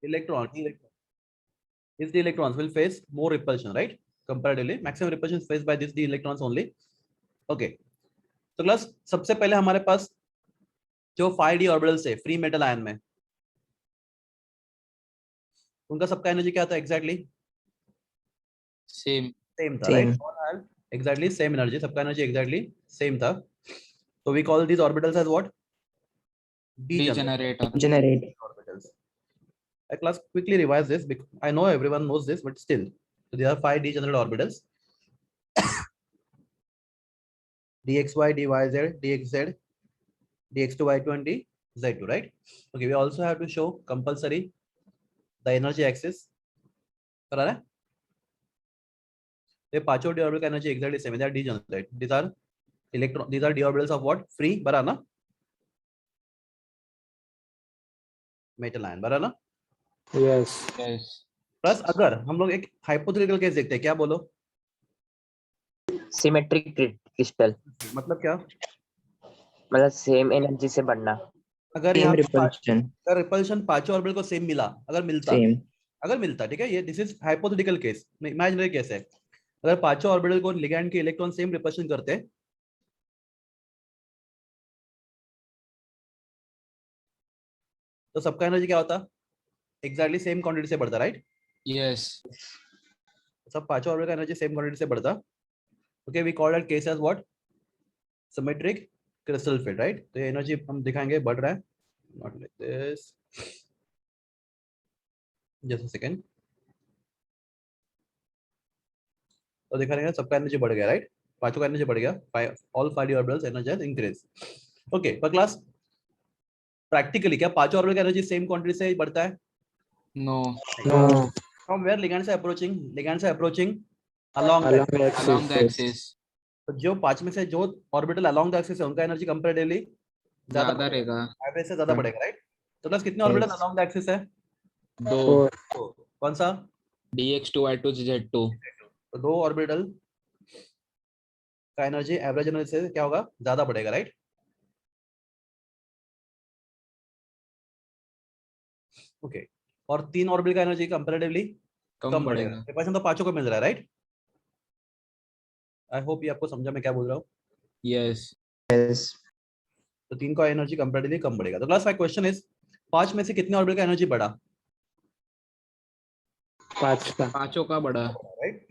Electron is the electrons will face more repulsion, right? Comparatively, maximum repulsion is faced by this the electrons only. Okay. तो class सबसे पहले हमारे पास जो 5d orbitals है free metal ion में, उनका सबका एनर्जी क्या था एग्जैक्टली? सेम था, राइट? एग्जैक्टली सेम एनर्जी, सबका एनर्जी एग्जैक्टली सेम था. तो we call these orbitals as what? degenerate orbitals. I class quickly revise this because I know everyone knows this, but still, so there are 5 degenerate orbitals: dxy, dyz, dxz, dx2, y2, and dz2, right? Okay, we also have to show compulsory the energy axis. करा रहा है? ये पांचों d orbital का energy exactly same. They are degenerate. These are d orbitals of what? Free, बरा ना? Metal ion, बरा ना? Yes. प्लस अगर हम लोग एक हाइपोथेटिकल केस देखते हैं, क्या बोलो? सिमेट्रिक क्रिस्टल मतलब क्या? मतलब सेम एनर्जी से बनना. अगर सेम यहाँ रिपल्शन, अगर रिपल्शन पांचों ऑर्बिटल को सेम मिला, अगर मिलता, ठीक है, ये this is hypothetical case, imaginary case है. अगर पांचों ऑर्बिटल को लिगैंड के इलेक्ट्रॉन सेम रिपल्शन करते हैं, तो सबका एनर्जी क्या होता? एग्जैक्टली सेम क्वांटिटी से बढ़ता, राइट? यस सब पांचों ऑर्बिटल का एनर्जी सेम क्वांटिटी से बढ़ता. Okay, we call that case as what? Symmetric crystal field, right? तो ये एनर्जी हम दिखाएंगे बढ़ रहा है, not like this, just a second. तो दिखा रहेगा सबका एनर्जी बढ़ गया, राइट? पांचों का एनर्जी बढ़ गया, all 5d orbitals energy has increase. Okay, पर क्लास प्रैक्टिकली क्या पांचों ऑर्बिटल का एनर्जी सेम क्वांटिटी से बढ़ता है? No from where ligands are approaching along along the axis तो जो पांच में से जो ऑर्बिटल अलोंग द एक्सिस है उनका एनर्जी कंपैरेटिवली ज्यादा रहेगा, एवरेज से ज्यादा बढ़ेगा, राइट? तो प्लस कितने ऑर्बिटल अलोंग द एक्सिस है? 2 तो कौन सा? dx2 y2 z2. तो दो ऑर्बिटल का एनर्जी एवरेज एनर्जी से क्या होगा? ज्यादा बढ़ेगा, राइट? ओके, और तीन ऑर्बिटल का एनर्जी कंपैरेटिवली कम बढ़ेगा. रिपल्शन तो पांचों को मिल रहा है, राइट? आई होप ये आपको समझा मैं क्या बोल रहा हूँ. यस तो तीन का एनर्जी कंपैरेटिवली कम बढ़ेगा. तो क्लास माय क्वेश्चन इज, पांच में से कितने ऑर्बिटल का एनर्जी बढ़ा? पांचों का बढ़ा, राइट?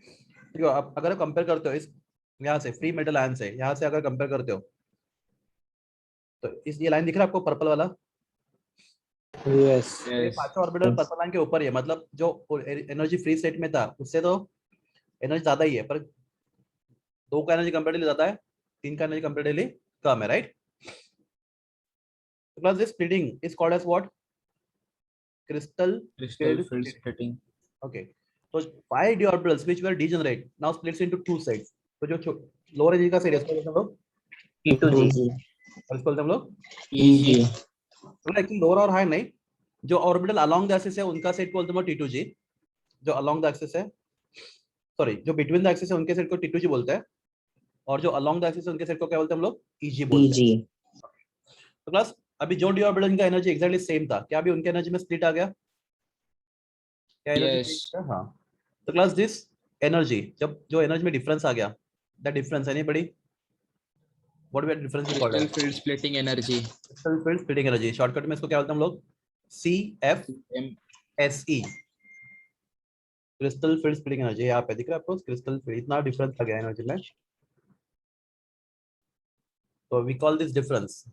देखो आप अगर कंपेयर करते हो इस यहाँ से फ्री मेटल आयन से, यहाँ से अगर कंपेयर करते हो तो इस ये लाइन दिख रहा है आपको पर्पल वाला? Yes. ये पांचों ऑर्बिटल पर्पल लाइन के ऊपर ही है, मतलब जो एनर्जी फ्री स्टेट में था उससे तो एनर्जी ज्यादा ही है, पर दो का एनर्जी कंपैरेटिवली ज्यादा है, तीन का एनर्जी कंपैरेटिवली कम है, right? Plus this splitting is called as what? Crystal crystal field splitting. Okay, so 5d orbitals which were degenerate now splits into two sides. तो जो लोअर एनर्जी का सेट है उसको बोलते हैं हम लोग P2G, और इसको बोलते हैं हम लोग EG. तो एक्चुअली लोअर और हाई नहीं, जो ऑर्बिटल अलोंग द एक्सिस है उनका सेट को बोलते हैं T2G, जो अलोंग द एक्सिस है, सॉरी जो बिटवीन द एक्सिस है उनके सेट को T2G बोलते हैं, और जो अलोंग द एक्सिस है उनके सेट को क्या बोलते हैं हम लोग? EG बोलते हैं. तो क्लास अभी जो डी ऑर्बिटल का एनर्जी एक्जैक्टली सेम था, क्या अभी उनके एनर्जी में स्प्लिट आ गया? क्या एनर्जी? हाँ. तो क्लास दिस एनर्जी, जब जो एनर्जी में डिफरेंस आ गया, the difference anybody what we difference we called crystal field splitting energy. Crystal field splitting energy, shortcut में इसको क्या बोलते हैं हम लोग? CFSE, crystal field splitting energy. यहाँ पे दिख रहा है आपको क्रिस्टल फील्ड, इतना डिफरेंस आ गया एनर्जी में, तो we call this difference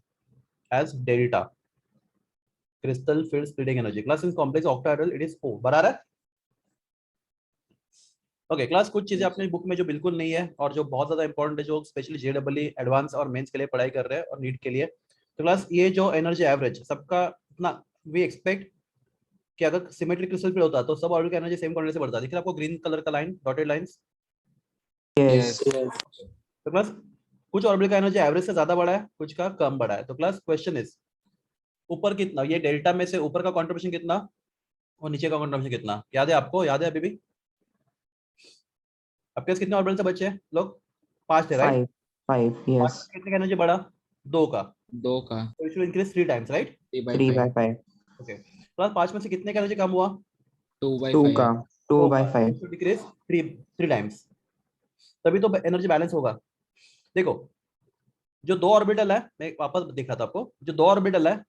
as delta, crystal field splitting energy. Class in complex octahedral it is O. बराबर है? ओके क्लास, कुछ चीजें अपनी बुक में जो बिल्कुल नहीं है और जो बहुत ज्यादा इंपॉर्टेंट है, जो स्पेशली JEE एडवांस और मेंस के लिए पढ़ाई कर रहे हैं और नीट के लिए. तो क्लास ये जो एनर्जी एवरेज सबका इतना वी एक्सपेक्ट कि अगर सिमेट्रिक क्रिस्टल फील्ड होता तो सब ऑर्बिटल का एनर्जी सेम क्वांटिटी से बढ़ता. दिख रहा है आपको ग्रीन कलर का लाइन, डॉटेड लाइंस? Yes. तो क्लास कुछ ऑर्बिटल का एनर्जी एवरेज से ज्यादा बढ़ा है, कुछ का कम बढ़ा है. तो क्लास क्वेश्चन इज, ऊपर कितना, ये डेल्टा में से ऊपर का कॉन्ट्रीब्यूशन कितना और नीचे का कॉन्ट्रीब्यूशन कितना? याद है आपको? याद है अभी भी? आपके पास कितने ऑर्बिटल से बचे हैं लोग? 5 थे, राइट? 5 कितने का एनर्जी बढ़ा? 2 का. दो का So it should increase 3 times, right? 3/5. Okay. Class 5 में से कितने का एनर्जी कम हुआ? 2/5 2/5 डिक्रीज 3 टाइम्स, तभी तो एनर्जी बैलेंस होगा। देखो जो 2 ऑर्बिटल है, मैं वापस दिखा था आपको, जो 2 ऑर्बिटल है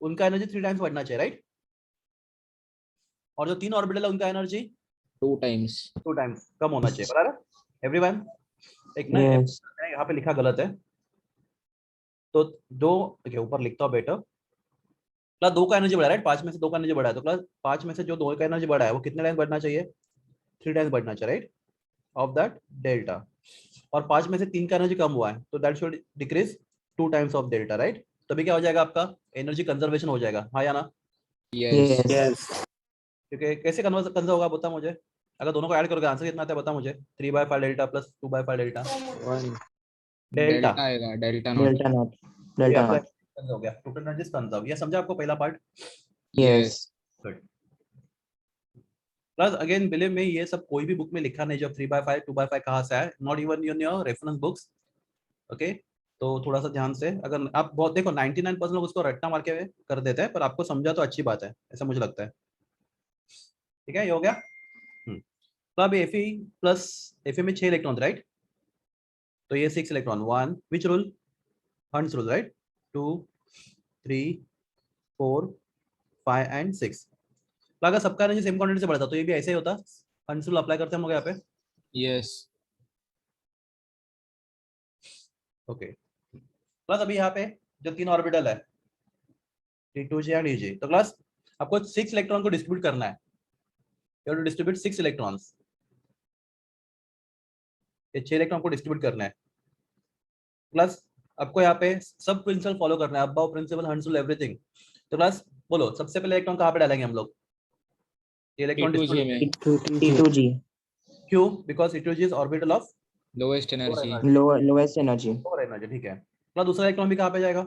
उनका एनर्जी 3 टाइम्स बढ़ना चाहिए, राइट? और जो 3 ऑर्बिटल है उनका एनर्जी 2 times 2 टाइम्स कम होना चाहिए, बराबर एवरीवन? एक ना Yes. मैंने यहाँ पे लिखा गलत है, तो 2 देखिए ऊपर लिखता हूँ बेटा, क्लास 2 का एनर्जी बढ़ा है, राइट? 5 में से 2 का एनर्जी बढ़ा है, तो क्लास 5 में से जो 2 का एनर्जी बढ़ा है वो कितने टाइम्स बढ़ना चाहिए? 3 टाइम्स बढ़ना चाहिए, राइट? Of that delta. और 5 में से 3 का एनर्जी कम हुआ है, तो that should decrease 2 times of delta, right? तभी क्या हो जाएगा आपका? एनर्जी कंजर्वेशन हो जाएगा, हाँ या ना? yes Yes. क्योंकि कैसे कंजर्व होगा बता मुझे, अगर दोनों को ऐड करोगे आंसर कितना आता है बता मुझे? 3/5 delta plus 2/5 delta 1. Delta, delta आएगा delta not Delta naught. ये Delta आपका naught. कंजर्व हो गया, टोटल एनर्जी कंजर्व। ये समझा आपको पहला part? yes good. Plus again believe में ये सब कोई भी बुक में लिखा नहीं, जो 3/5 2/5 कहाँ से है, not even in your reference books, okay? तो थोड़ा सा ध्यान से, अगर आप बहुत देखो 99% लोग उसको रट्टा मार के कर देते हैं, पर आपको समझा तो अच्छी बात है, ऐसा मुझे लगता है। ठीक है, ये हो गया। तो अब Fe प्लस Fe में 6 इलेक्ट्रॉन, राइट? तो ये 6 electron, 1 which rule? Hunts rule, right? 2 3 4 5 and 6। तो अगर सबका एनर्जी सेम क्वांटिटी से बढ़ता तो ये भी ऐसे ही होता, हंट्स रूल अप्लाई करते हैं हम लोग यहाँ पे, yes ओके? प्लस अभी यहाँ पे जो 3 ऑर्बिटल है T2G एंड EG, तो क्लास आपको 6 इलेक्ट्रॉन को डिस्ट्रीब्यूट करना है, you have to distribute 6 electrons, ये 6 इलेक्ट्रॉन को डिस्ट्रीब्यूट करना है। प्लस आपको यहाँ पे सब प्रिंसिपल फॉलो करना है, Aufbau principle, Hund's rule, everything. तो क्लास बोलो सबसे पहले इलेक्ट्रॉन कहाँ पे डालेंगे हम लोग? ये इलेक्ट्रॉन T2G में T2G. क्यों? Because T2G is orbital of lowest energy Lowest energy. Lower energy, ठीक है? प्लस दूसरा इलेक्ट्रॉन भी कहाँ पे जाएगा?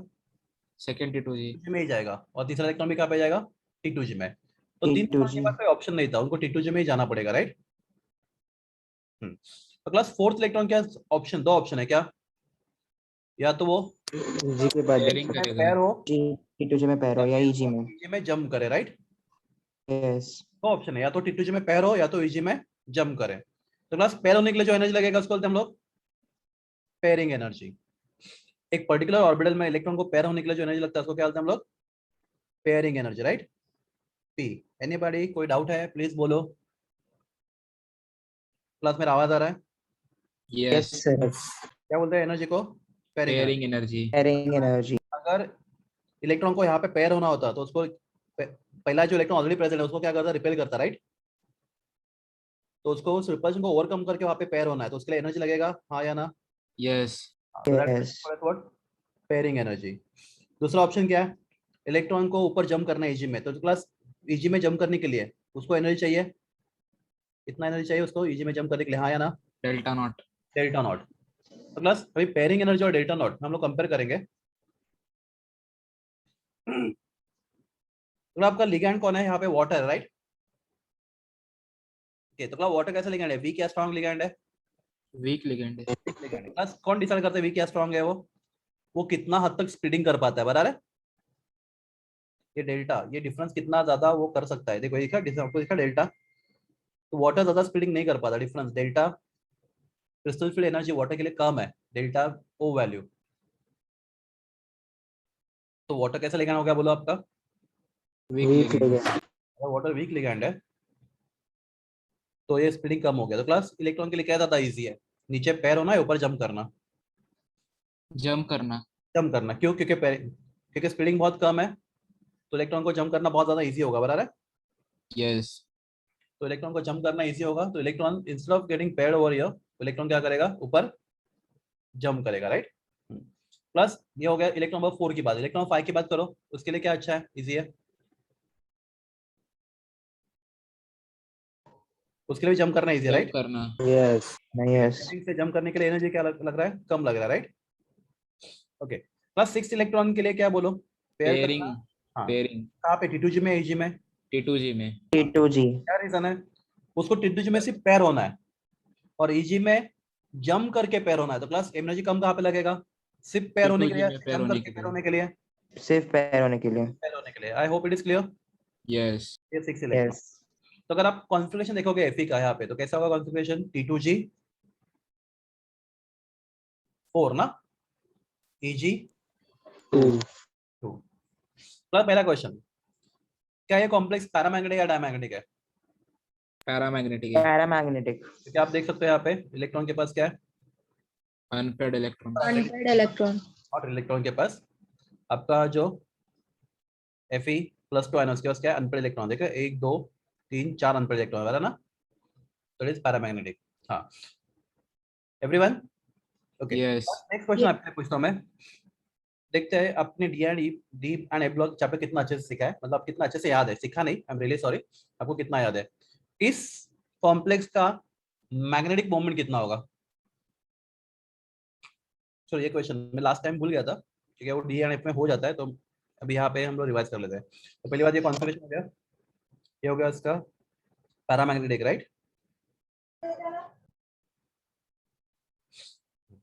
second T2G T2G में ही जाएगा, और तीसरा इलेक्ट्रॉन भी कहाँ पे जाएगा? T2G में। तो 3 T2G. के बाद कोई ऑप्शन नहीं था, उनको T2G में ही जाना पड़ेगा, राइट? तो क्लास फोर्थ इलेक्ट्रॉन क्या ऑप्शन? 2 ऑप्शन है क्या? या तो वो G के बाद pairing करेगा पैर हो T2G में पैर हो या EG में. EG में जंप करे, राइट? Yes. 2 ऑप्शन है, या तो T2G में पैर हो या तो EG में जंप करे। तो क्लास पैर होने के लिए जो एनर्जी लगेगा उसको बोलते हैं हम लोग पेयरिंग एनर्जी। एक पर्टिकुलर ऑर्बिटल में इलेक्ट्रॉन को पैर होने के लिए जो एनर्जी लगता है उसको क्या बोलते हैं हम लोग? Pairing energy, right? P. Anybody कोई डाउट है प्लीज बोलो, क्लास में आवाज आ रहा है? yes sir. क्या बोलते हैं एनर्जी को? pairing energy Pairing energy. अगर इलेक्ट्रॉन को यहाँ पे पेयर होना होता तो उसको पहला जो इलेक्ट्रॉन ऑलरेडी प्रेजेंट है उसको क्या करता? रिपेल करता, राइट? तो उसको उस रिपल्शन को ओवरकम करके वहाँ पे पेयर होना है, तो उसके लिए एनर्जी लगेगा, हाँ या ना? yes Yes. Pairing energy. दूसरा ऑप्शन क्या है? इलेक्ट्रॉन को ऊपर जंप करना है EG में, तो क्लास EG में जंप करने के लिए उसको एनर्जी चाहिए, इतना एनर्जी चाहिए उसको EG में जंप करने के लिए, हाँ या ना? delta not delta not. तो क्लास अभी पेयरिंग एनर्जी और डेल्टा नॉट हम लोग कंपेयर करेंगे। तो आपका लिगैंड कौन है यहाँ पे? वाटर है, राइट? ओके, तो वाटर कैसा लिगैंड है? वीक या स्ट्रॉन्ग लिगैंड है? weak ligand है क्लास कौन डिसाइड करता है वीक या स्ट्रॉन्ग है? वो कितना हद तक स्प्लिटिंग कर पाता है, बराबर है? ये डेल्टा, ये डिफरेंस कितना ज्यादा वो कर सकता है, देखो ये क्या डेल्टा, तो वाटर ज्यादा स्प्लिटिंग नहीं कर पाता, difference delta crystal field energy water के लिए कम है, डेल्टा ओ वैल्यू। तो वाटर कैसा लिगैंड हो गया बोलो आपका? weak Weak ligand ligand. अगर वाटर वीक लिगैंड है तो ये स्प्लिटिंग कम हो गया। तो क्लास इलेक्ट्रॉन के लिए क्या ज्यादा इजी है? नीचे पैर होना है, ऊपर जंप करना? jump करना जंप करना, क्यों? क्योंकि स्प्लिटिंग बहुत कम है, तो इलेक्ट्रॉन को जंप करना बहुत ज्यादा इजी होगा, बराबर है? yes तो इलेक्ट्रॉन को जंप करना इजी होगा, तो electron instead of getting paired over here, electron क्या करेगा? ऊपर जंप करेगा, राइट? प्लस ये हो गया इलेक्ट्रॉन नंबर 4 की बात। इलेक्ट्रॉन 5 की बात करो, उसके लिए क्या अच्छा है, इजी है? उसके लिए भी जंप करना इजी है, jump राइट? करना Yes. Yes. से जंप करने के लिए एनर्जी क्या लग रहा है? कम लग रहा है, राइट? ओके, प्लस 6 इलेक्ट्रॉन के लिए क्या बोलो? पेयर pairing करना। हाँ, pairing कहाँ पे? T2G में, EG में? T2G में T2G. क्या रीजन है? उसको T2G में सिर्फ पैर होना है और EG में जंप करके पैर होना है, तो क्लास एनर्जी कम कहाँ पे लगेगा? सिर्फ पैर होने के लिए, T2G में पैर जंप होने करके के पैर लिए होने के लिए? सिर्फ पैर होने के लिए. पैर होने के लिए। आई hope it is clear. Yes. ये 6 इलेक्ट्रॉन। Yes. तो अगर आप कॉन्फ़िगरेशन देखोगे Fe का यहाँ पे तो कैसा होगा कॉन्फ़िगरेशन? T2G 4 ना, Eg 2। तो पहला क्वेश्चन, क्या ये कॉम्प्लेक्स पैरामैग्नेटिक या डायमैग्नेटिक है? Paramagnetic है। Paramagnetic. क्योंकि आप देख सकते हो यहाँ पे इलेक्ट्रॉन के पास क्या है, Unpaired electron। Unpaired electron. और इलेक्ट्रॉन के पास आपका जो Fe +2 है उसके पास क्या है, अनपेड इलेक्ट्रॉन। देखो 1 2 3 4 अनपेड इलेक्ट्रॉन है ना, तो इट इज पैरामैग्नेटिक। हाँ, everyone okay. Yes. Next question आपसे पूछता हूं मैं, देखते हैं अपने D and A block chapter कितना अच्छे से सीखा है, मतलब कितना अच्छे से याद है, सीखा नहीं, आई एम रियली सॉरी, आपको कितना याद है। इस कॉम्प्लेक्स का मैग्नेटिक मोमेंट कितना होगा? चलो ये क्वेश्चन मैं लास्ट टाइम भूल गया था, ठीक है, वो डी एंड एफ में हो जाता है, तो अभी यहाँ पे हम लोग रिवाइज कर लेते हैं। तो पहली बात ये कॉन्फिगरेशन हो गया, ये हो गया इसका paramagnetic, right?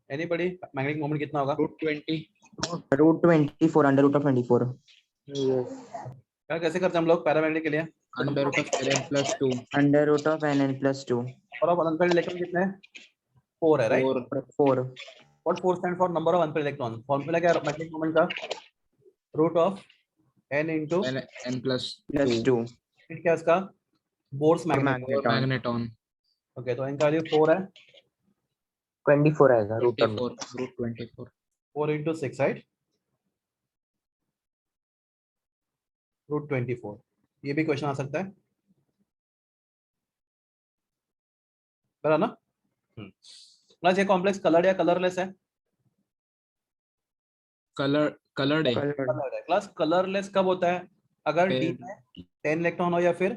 Anybody, magnetic moment कितना होगा? √20। √24 under root of 24. क्या कैसे करते हैं हम लोग पैरामैग्नेटिक के लिए? Under root of Ln plus 2। Under root of nn plus 2. और ऑफ अनपेड इलेक्ट्रॉन कितने हैं? 4 है, right? 4. What 4 stand for? Number of unpaired electron. Formula क्या है मैग्नेटिक मोमेंट का? Root of n into N plus Plus 2। 2. फिर क्या है इसका? Bohr's magneton. Magneton. Magneton। Okay, तो इनका वैल्यू 4 है, 24 आएगा रूट ऑफ 24। √24। 4 into 6, right? √24। ये भी क्वेश्चन आ सकता है, बराबर ना? प्लस ये कॉम्प्लेक्स कलर्ड या कलरलेस है? Colored है। Colored. कलर्ड है। प्लस कलरलेस कब होता है? अगर डी Paired। में 10 इलेक्ट्रॉन हो या फिर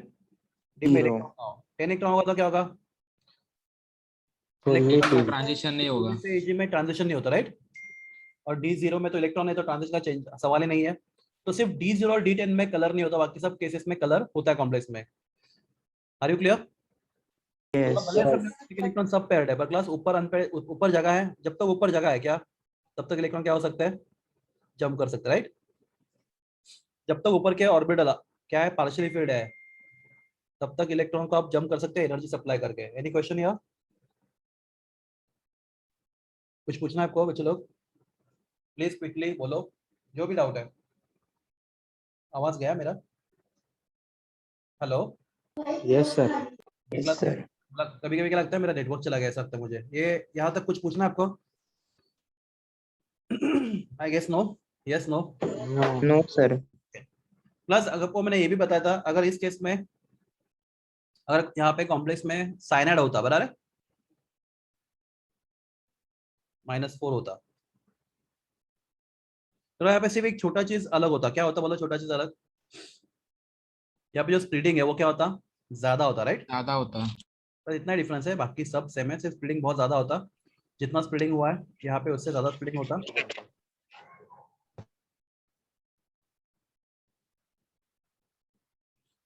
डी में Zero. इलेक्ट्रॉन ना हो। 10 इलेक्ट्रॉन होगा तो क्या होगा? ट्रांजिशन नहीं होगा। से Ag में ट्रांजिशन नहीं होता, राइट? और D0 में तो इलेक्ट्रॉन है तो ट्रांजिशन का चेंज सवाल ही नहीं है। तो सिर्फ D0 और D10 में कलर नहीं होता, बाकी सब केसेस में कलर होता है कॉम्प्लेक्स में। Are you clear? Yes. Electron सब पेयर्ड है, पर क्लास ऊपर अनपेयर्ड, ऊपर जगह है, जब तक ऊपर जगह है क्या तब तक इलेक्ट्रॉन क्या हो सकता है? जंप कर सकता है, राइट? जब तक ऊपर के ऑर्बिटल क्या है, पार्शियली फील्ड है, तब तक इलेक्ट्रॉन को आप जंप कर सकते हैं एनर्जी सप्लाई करके। एनी क्वेश्चन या कुछ पूछना है आपको बच्चे लोग? प्लीज क्विकली बोलो, जो भी डाउट है। आवाज गया मेरा? Hello? Yes sir. Yes, sir. कभी कभी क्या लगता है मेरा नेटवर्क चला गया ऐसा लगता है मुझे। ये यहाँ तक कुछ पूछना है आपको? I guess no, yes no. No, sir. Plus अगर को मैंने ये भी बताया था, अगर इस केस में अगर यहाँ पे कॉम्प्लेक्स में साइनाइड होता, बराबर है, -4 होता, तो यहाँ पे सिर्फ एक छोटा चीज अलग होता। क्या होता बोलो? छोटा चीज अलग, यहाँ पे जो स्प्लिटिंग है वो क्या होता? ज्यादा होता, राइट? ज्यादा होता। तो इतना डिफरेंस है, बाकी सब सेम है, सिर्फ स्प्लिटिंग बहुत ज्यादा होता। जितना स्प्लिटिंग हुआ है यहाँ पे उससे ज्यादा स्प्लिटिंग होता।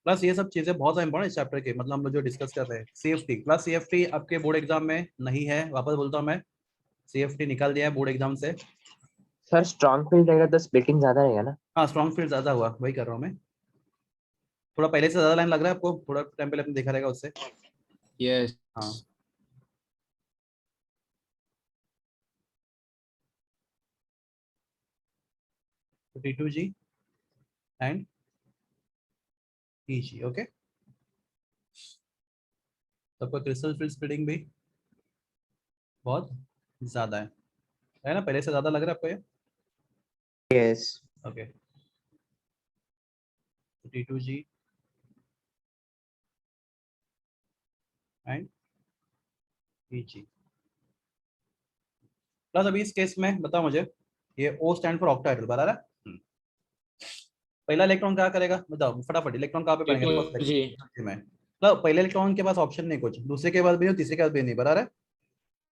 प्लस ये सब चीजें बहुत ज्यादा इंपॉर्टेंट इस चैप्टर के, मतलब हम लोग जो डिस्कस कर रहे हैं CFT। प्लस CFT आपके बोर्ड एग्जाम में नहीं है, वापस बोलता हूँ मैं, CFT निकाल दिया है बोर्ड एग्जाम से। सर स्ट्रॉन्ग फील्ड रहेगा तो स्प्लिटिंग ज्यादा रहेगा ना? हाँ, स्ट्रॉन्ग फील्ड ज्यादा हुआ, वही कर रहा हूँ मैं। थोड़ा पहले से ज्यादा लाइन लग रहा है आपको? थोड़ा टाइम पहले आपने देखा रहेगा उससे। Yes। हाँ, T2G एंड EG, ओके। सबका क्रिस्टल फील्ड स्प्लिटिंग भी बहुत ज्यादा है ना? पहले से ज्यादा लग रहा है आपको ये? Yes. Okay, T2G and EG। Plus अभी इस केस में बताओ मुझे, ये O स्टैंड फॉर ऑक्टाहेड्रल, बराबर है? पहला इलेक्ट्रॉन क्या करेगा बताओ फटाफट, इलेक्ट्रॉन कहाँ पे पड़ेंगे? T2G में मतलब पहले इलेक्ट्रॉन के पास ऑप्शन नहीं, कुछ दूसरे के बाद भी नहीं, तीसरे के बाद भी नहीं, बराबर है?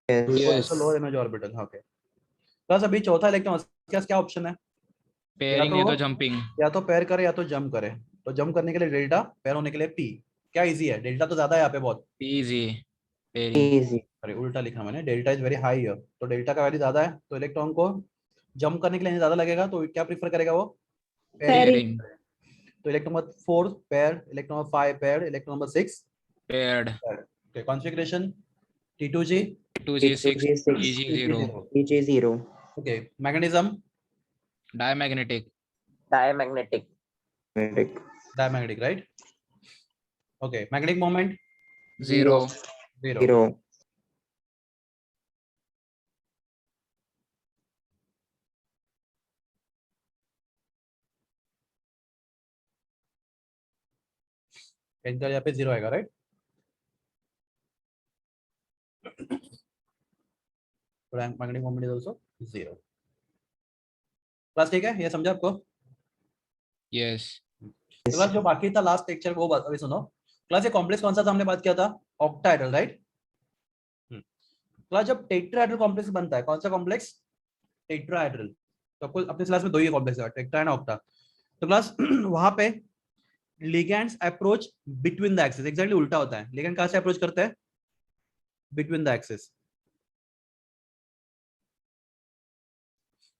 Yes. Yes। Lower energy orbital, okay. Plus अभी चौथा इलेक्ट्रॉन के पास क्या ऑप्शन है? पेयरिंग या तो तो जंपिंग। या तो पैर करे या तो जंप करे। तो जंप करने के लिए डेल्टा, पैर होने के लिए P। क्या इजी है? डेल्टा तो ज्यादा है यहाँ पे बहुत। Easy। पेयरिंग। Easy. अरे उल्टा लिखा मैंने, delta is very high here, तो डेल्टा का वैल्यू ज्यादा है, तो इलेक्ट्रॉन को जंप करने के लिए ज्यादा लगेगा, तो क्या प्रीफर करेगा वो? Pairing। तो electron number 4 pair, electron number 5 pair, electron number 6 paired. Okay configuration T2G 2G6 T2G6 EG0 EG0 okay magnetism diamagnetic. Diamagnetic. magnetic diamagnetic right okay magnetic moment 0 0 0 इनका यहाँ पे 0 आएगा right magnetic moment is also 0 class ठीक है ये समझा आपको yes class जो बाकी था लास्ट लेक्चर वो बात अभी सुनो क्लास ये कॉम्प्लेक्स कौन सा था हमने बात किया था ऑक्टाहेड्रल राइट क्लास जब टेट्राहेड्रल कॉम्प्लेक्स बनता है कौन सा कॉम्प्लेक्स टेट्राहेड्रल तो आपको अपने क्लास में दो ही कॉम्प्लेक्स है टेट्रा एंड ऑक्टा तो क्लास वहां पे ligands approach between the axis exactly उल्टा होता है लिगैंड कहां से अप्रोच करते हैं बिटवीन द एक्सिस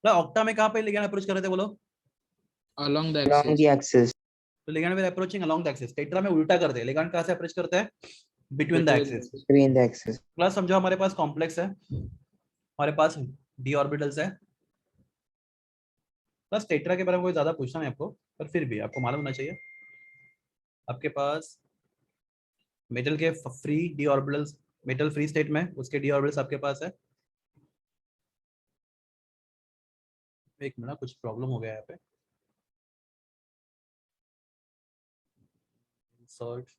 ऑक्टा में कहां पे लिगैंड अप्रोच कर रहे थे बोलो along the along axis. the axis तो ligand will approaching along the axis tetra में उल्टा करते हैं लिगैंड कहां से अप्रोच करते हैं between the axis between the axis plus समझो हमारे पास कॉम्प्लेक्स है हमारे पास डी ऑर्बिटल्स है प्लस टेट्रा के बारे में कोई ज्यादा पूछना नहीं आपको पर फिर भी आपको मालूम होना चाहिए आपके पास मेटल के free D orbitals metal free state में उसके डी ऑर्बिटल्स आपके पास है एक मिनट कुछ प्रॉब्लम हो गया यहाँ पे इंसर्ट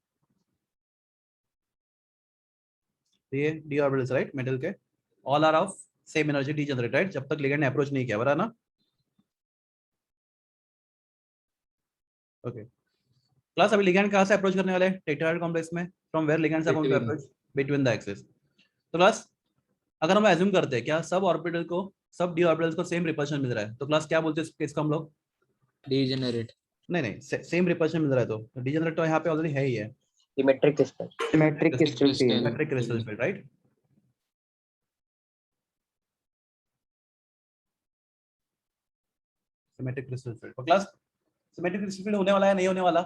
ये डी ऑर्बिटल्स राइट मेटल के all are of same energy degenerate right जब तक लिगैंड ने अप्रोच नहीं किया बराबर ना ओके क्लास अभी लिगैंड कहां से अप्रोच करने वाले हैं टेट्राहेड्रल कॉम्प्लेक्स में from where ligands are going to approach between the axis तो क्लास अगर हम एज्यूम करते हैं क्या सब ऑर्बिटल को सब डी ऑर्बिटल्स को सेम रिपल्शन मिल रहा है तो क्लास क्या बोलते हैं इसको हम लोग degenerate. नहीं सेम रिपल्शन मिल रहा है तो डीजेनरेट तो यहाँ पे ऑलरेडी है ही है Symmetric crystal. symmetric crystal crystal. field symmetric crystal field right symmetric crystal field तो क्लास सिमेट्रिक क्रिस्टल फील्ड होने वाला है नहीं होने वाला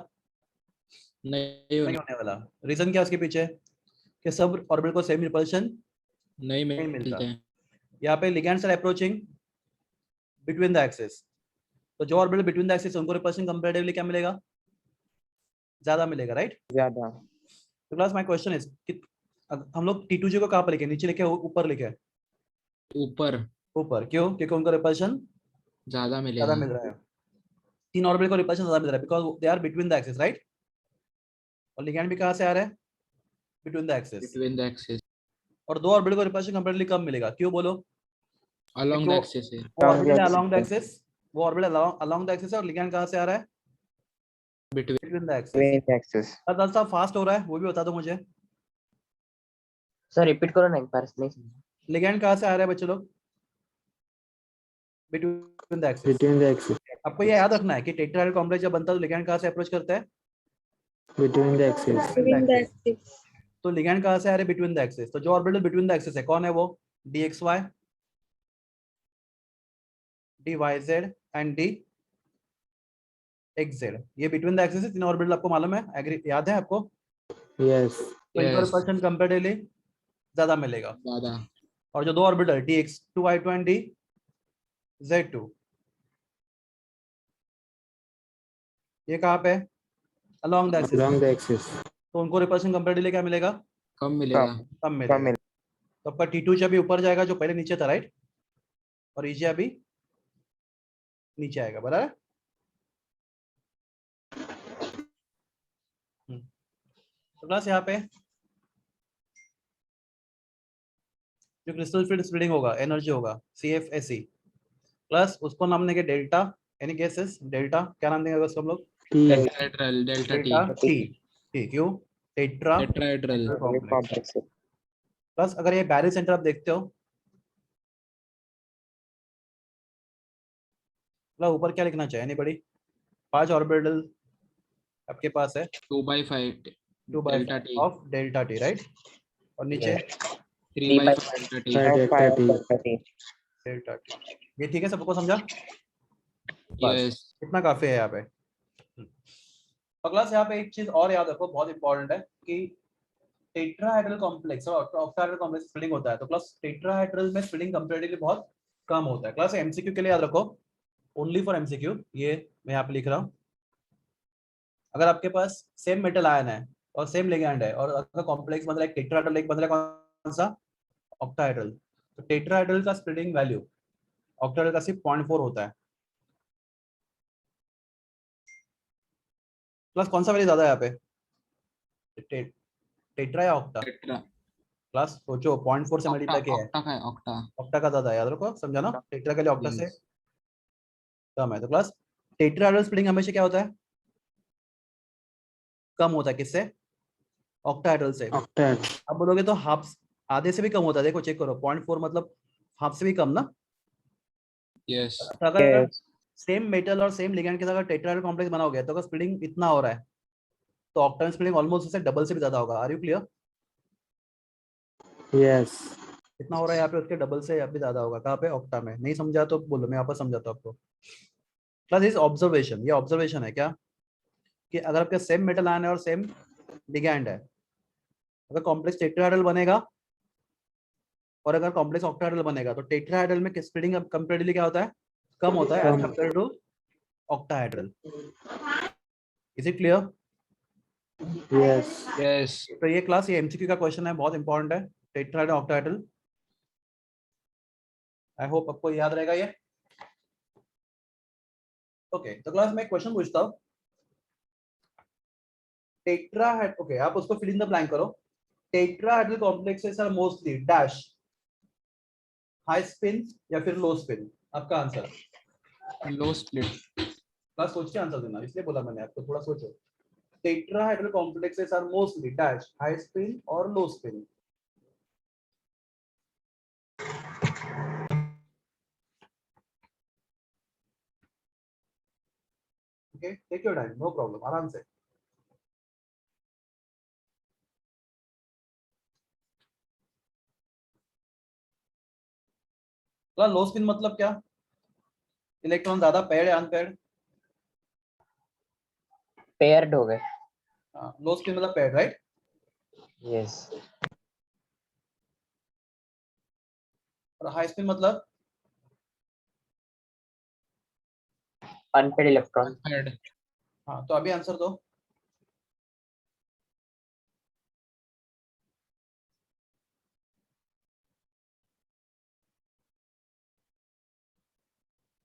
नहीं नहीं होने वाला रीजन क्या उसके पीछे कि सब ऑर्बिटल को सेम रिपल्शन नहीं मिलता। मिलते हैं यहाँ पे ligands are approaching between the axis तो जो ऑर्बिटल बिटवीन द एक्सिस उनको रिपल्शन कंपैरेटिवली क्या मिलेगा ज्यादा मिलेगा राइट ज्यादा तो क्लास माय क्वेश्चन इज कि हम लोग T2G को कहाँ पर लिखे नीचे लिखे ऊपर लिखे ऊपर ऊपर क्यों क्योंकि उनका रिपल्शन ज्यादा ज्यादा मिलेगा मिल रहा है तीन ऑर्बिटल को रिपल्शन ज्यादा मिल रहा है because they are between the axis right और लिगैंड भी कहाँ से आ रहा है between the axis between the axis और दो ऑर्बिटल को रिपल्शन कंपैरेटिवली कम मिलेगा क्यों बोलो along the तो- axis है वो ऑर्बिटल axis अलोंग द है। एक्सिस वो ऑर्बिटल अलोंग द एक्सिस है और लिगैंड कहाँ से आ रहा है between between the axis between the axis दस साहब फास्ट हो रहा है वो भी बता दो मुझे Sir, repeat करो ना एक बार प्लीज. लिगैंड कहाँ से आ रहा है बच्चे लोग between the axis between the axis आपको ये याद रखना है कि टेट्राहेड्रल कॉम्प्लेक्स जब बनता है तो लिगैंड कहाँ से अप्रोच करता है between the axis Between the axis. तो लिगैंड कहाँ से आ रहे हैं बिटवीन द एक्सिस तो जो ऑर्बिटल बिटवीन द एक्सिस है कौन है वो dxy dyz एंड dxz ये बिटवीन द एक्सिस है तीन ऑर्बिटल आपको मालूम है एग्री याद है आपको yes तो इनका Yes. रिपल्शन कंपैरेटिवली ज्यादा मिलेगा ज्यादा और जो दो ऑर्बिटल dx2y2 एंड dz2 ये कहाँ पे along the axis along the axis तो उनको रिपल्शन कंपैरेटिवली क्या मिलेगा कम मिलेगा कम मिलेगा कम तो आपका T2 अभी ऊपर जाएगा जो पहले नीचे था राइट और EG अभी नीचे आएगा बराबर तो क्लास यहाँ पे जो क्रिस्टल फील्ड स्प्लिटिंग होगा एनर्जी होगा CFSE प्लस उसको नाम देंगे डेल्टा एनी केसेस डेल्टा क्या नाम देंगे उसको हम लोग tetrahedral delta t delta T क्यों टेट्रा tetrahedral कॉम्प्लेक्स प्लस अगर ये बैरियर सेंटर आप देखते हो मतलब ऊपर क्या लिखना चाहिए एनीबॉडी 5 ऑर्बिटल आपके पास है 2/5 2 by delta t of delta T right और नीचे 3/5 delta t delta t delta T ये ठीक है सबको समझा yes इतना काफी है यहाँ पे और क्लास यहाँ पे एक चीज और याद रखो, बहुत इंपॉर्टेंट है कि टेट्राहेड्रल कॉम्प्लेक्स और ऑक्टाहेड्रल कॉम्प्लेक्स स्प्लिटिंग होता है, तो क्लास टेट्राहेड्रल में स्प्लिटिंग कंपैरेटिवली बहुत कम होता है। क्लास एमसीक्यू के लिए याद रखो, ओनली फॉर एमसीक्यू, ये मैं यहाँ पे लिख रहा हूँ। अगर आपके पास सेम मेटल आयन है और सेम लिगैंड है और अगर कॉम्प्लेक्स बन रहा है टेट्राहेड्रल, एक बन रहा है कौन सा, ऑक्टाहेड्रल, तो टेट्राहेड्रल का स्प्लिटिंग वैल्यू ऑक्टाहेड्रल का सिर्फ 0.4 होता है। प्लस कौन सा वैल्यू ज्यादा है यहाँ पे, टेट्रा या ऑक्टा? टेट्रा। प्लस सोचो 0.4 से ऑक्टा, मल्टीप्लाई किया है, ऑक्टा का है, ऑक्टा। ऑक्टा का ज्यादा है, याद रखो, समझा ना, टेट्रा के लिए ऑक्टा से Yes. कम है। तो प्लस टेट्राहेड्रल स्प्लिटिंग हमेशा क्या होता है, कम होता है, किससे, ऑक्टाहेड्रल से। octet. अब बोलोगे तो हाफ, आधे से भी कम होता है, देखो चेक करो, 0.4 मतलब हाफ से भी कम ना। Yes. तो अगर Yes. सेम मेटल और सेम लिगैंड के साथ अगर टेट्राहेड्रल कॉम्प्लेक्स बनाओगे तो अगर स्प्लिटिंग इतना हो रहा है तो ऑक्टाहेड्रल स्प्लिटिंग ऑलमोस्ट इससे डबल से भी ज्यादा होगा। Are you clear? Yes. इतना हो रहा है यहाँ पे, उसके डबल से यहाँ पे ज्यादा होगा। कहाँ पे, ऑक्टा में। नहीं समझा तो बोलो, मैं यहाँ पर समझाता हूँ आपको। प्लस इस ऑब्जर्वेशन, ये ऑब्जर्वेशन है क्या, कि अगर आपके सेम मेटल आयन है और सेम लिगैंड है, अगर कॉम्प्लेक्स टेट्राहेड्रल बनेगा और अगर कॉम्प्लेक्स ऑक्टाहेड्रल बनेगा तो टेट्राहेड्रल में स्प्लिटिंग कंपैरेटिवली क्या होता है, कम होता है as compare to octahedral. Is it clear? Yes. Yes. तो ये क्लास, ये एमसीक्यू का क्वेश्चन है, बहुत इंपॉर्टेंट है, टेट्राहेड्रल ऑक्टाहेड्रल। आई होप आपको याद रहेगा ये। ओके, तो क्लास में एक क्वेश्चन पूछता हूँ, टेट्राहेड, ओके आप उसको फिल इन द ब्लैंक करो। Tetrahedral complexes are mostly dash, high spin या फिर लो स्पिन? आपका आंसर? Low split. क्लास सोच के आंसर देना, इसलिए बोला मैंने आपको, थोड़ा सोचो। Tetrahedral complexes are mostly dash, high spin और low spin? Okay, take your time, no problem, आराम से। लो स्पिन मतलब क्या, इलेक्ट्रॉन ज्यादा पेयर्ड या अनपेयर्ड? Paired हो गए। लो स्पिन मतलब पेयर्ड, राइट? Yes. और हाई स्पिन मतलब Unpaired electron. Unpaired. हाँ, तो अभी आंसर दो।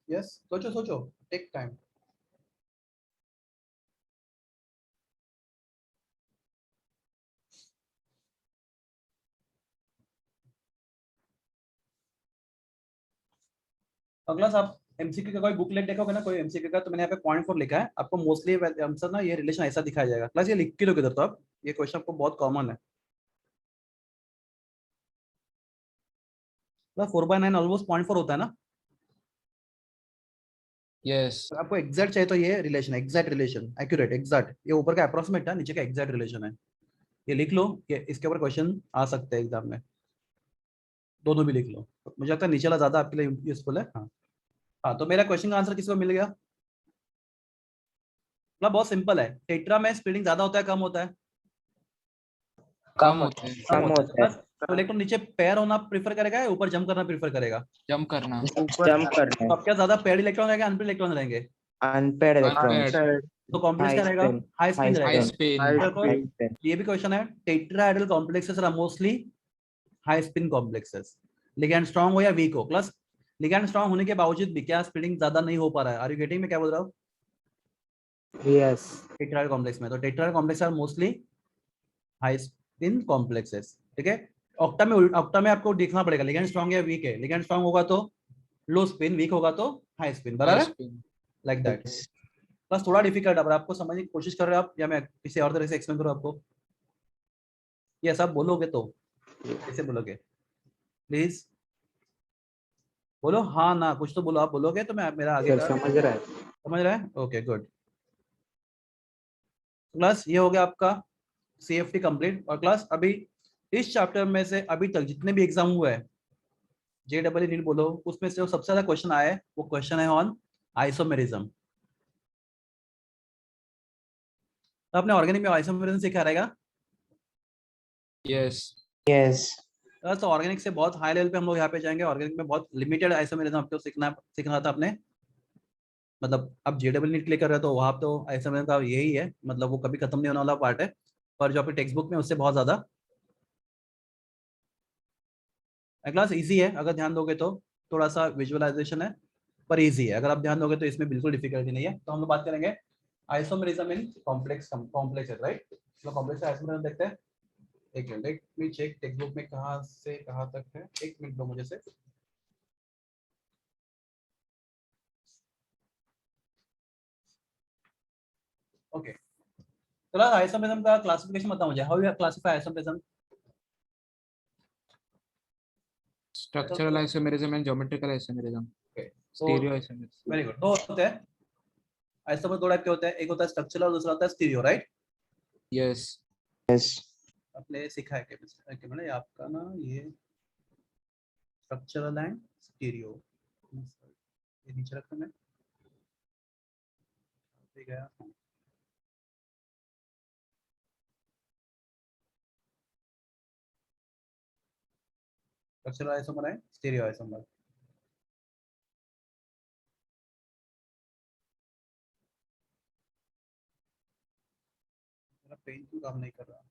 यस, सोचो सोचो, टेक टाइम। अगला आप एमसीक्यू का कोई बुकलेट देखोगे ना, कोई एमसीक्यू का, तो मैंने यहाँ पे 0.4 लिखा है, आपको मोस्टली आंसर ना ये रिलेशन ऐसा दिखाया जाएगा। क्लास ये लिख के लो किधर, तो आप ये क्वेश्चन आपको बहुत कॉमन है। 4/9 ऑलमोस्ट 0.4 होता है ना। Yes. तो आपको एग्जैक्ट चाहिए तो ये relation, exact relation, accurate, exact, ये ऊपर का अप्रोक्सीमेट है, नीचे का एग्जैक्ट रिलेशन है। ये लिख लो, ये इसके ऊपर क्वेश्चन आ सकते हैं एग्जाम में, दोनों भी लिख लो। मुझे लगता है नीचे वाला ज्यादा आपके लिए यूजफुल है। हाँ हाँ, तो मेरा क्वेश्चन का आंसर किसको मिल गया? मतलब बहुत सिंपल है, टेट्रा में स्प्लिटिंग ज्यादा होता है कम होता है? कम होते हैं। कम होता है। तो इलेक्ट्रॉन नीचे पेयर होना प्रीफर करेगा या ऊपर जंप करना प्रीफर करेगा? जंप करना। Jump करना तो है। अब क्या ज्यादा पेयर्ड इलेक्ट्रॉन रहेगा, अनपेयर्ड इलेक्ट्रॉन रहेंगे? Unpaired electrons. Unpaired. तो कॉम्प्लेक्स क्या रहेगा, हाई स्पिन High रहेगा। spin. देखो, High spin. ये भी क्वेश्चन है, tetrahedral complexes are mostly high spin complexes, ligand strong हो या वीक हो। प्लस लिगैंड स्ट्रांग होने के बावजूद भी क्या स्प्लिटिंग ज्यादा नहीं हो पा रहा है? आर यू गेटिंग मैं क्या बोल रहा हूँ? Yes. टेट्राहेड्रल कॉम्प्लेक्स में, तो tetrahedral complex are mostly high spin complexes, ठीक है। ऑक्टा में आपको देखना पड़ेगा लिगैंड स्ट्रांग या वीक है, लिगैंड स्ट्रांग होगा तो लो स्पिन, वीक होगा तो हाई स्पिन, High बराबर है, spin. Like that. प्लस थोड़ा डिफिकल्ट, अगर आपको समझने की कोशिश कर रहे हो आप, या मैं किसी और तरह से एक्सप्लेन करूँ आपको? ये सब बोलोगे तो कैसे बोलोगे, प्लीज बोलो हाँ ना, कुछ तो बोलो, आप बोलोगे तो मैं मेरा आगे Sir, का समझ रहा है। समझ रहा है। Okay good. क्लास ये हो गया आपका CFT कंप्लीट। और क्लास अभी इस चैप्टर में से अभी तक जितने भी एग्जाम हुए हैं, JEE नीट बोलो, उसमें से जो सबसे ज्यादा क्वेश्चन आया है वो क्वेश्चन है ऑन आइसोमेरिज्म। तो आपने ऑर्गेनिक में आइसोमेरिज्म सीखा रहेगा। Yes. Yes. तो ऑर्गेनिक से बहुत हाई लेवल पे हम लोग यहाँ पे जाएंगे। ऑर्गेनिक में बहुत लिमिटेड आइसोमेरिज्म आपको सीखना था आपने। मतलब आप जेडबल नीट क्लिक कर रहे हो तो वहाँ तो आइसोमेरिज्म का यही है, मतलब वो कभी खत्म नहीं होने वाला पार्ट है, पर जो आपके टेक्स्ट बुक में उससे बहुत ज्यादा क्लास इजी है अगर ध्यान दोगे तो। थोड़ा सा विजुअलाइजेशन है पर इजी है, अगर आप ध्यान दोगे तो इसमें बिल्कुल डिफिकल्टी नहीं है। तो हम लोग बात करेंगे आइसोमेरिज्म इन कॉम्प्लेक्स है, राइट। तो कॉम्प्लेक्स आइसोमेरिज्म देखते हैं। एक minute, let me check text book में कहाँ से कहाँ तक है। एक मिनट दो मुझे से। ओके, तो आइसोमेरिज्म का क्लासिफिकेशन बताओ मुझे। How you classify isomerism? Structural isomerism and geometrical isomerism. Okay, Stereo isomerism. Very good. दो होते हैं आइसोमर, दो टाइप के होते हैं, एक होता है स्ट्रक्चरल और दूसरा होता है स्टीरियो, राइट। Yes. Yes. आपने सीखा है केमिस्ट्री में आपका ना, ये स्ट्रक्चरल एंड स्टीरियो। ये नीचे रखा मैं, गया। स्ट्रक्चरल आइसोमर है, स्टीरियो आइसोमर। मेरा पेन क्यों काम नहीं कर रहा?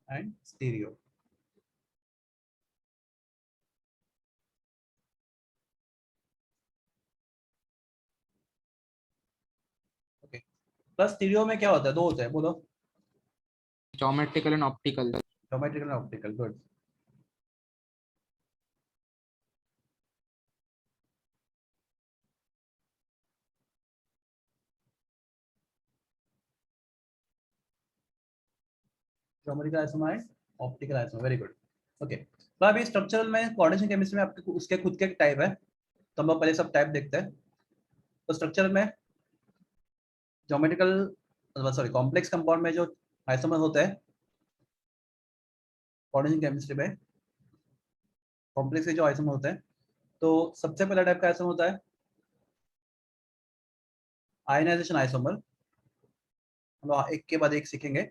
And stereo. Okay, plus stereo में क्या होता है? दो होते हैं, बोलो। Geometrical and optical. Geometrical and optical, good. Geometrical isomer है, optical isomer, very good. Okay, तो अभी स्ट्रक्चरल में कोऑर्डिनेशन केमिस्ट्री में आपके उसके खुद के टाइप है, तो हम लोग पहले सब टाइप देखते हैं। तो स्ट्रक्चरल में ज्योमेट्रिकल सॉरी कॉम्प्लेक्स कंपाउंड में जो आइसोमर होते हैं कोऑर्डिनेशन केमिस्ट्री में, कॉम्प्लेक्स के जो आइसोमर होते हैं, तो सबसे पहला टाइप का आइसोमर होता है आयनाइजेशन आइसोमर। हम लोग एक के बाद एक सीखेंगे।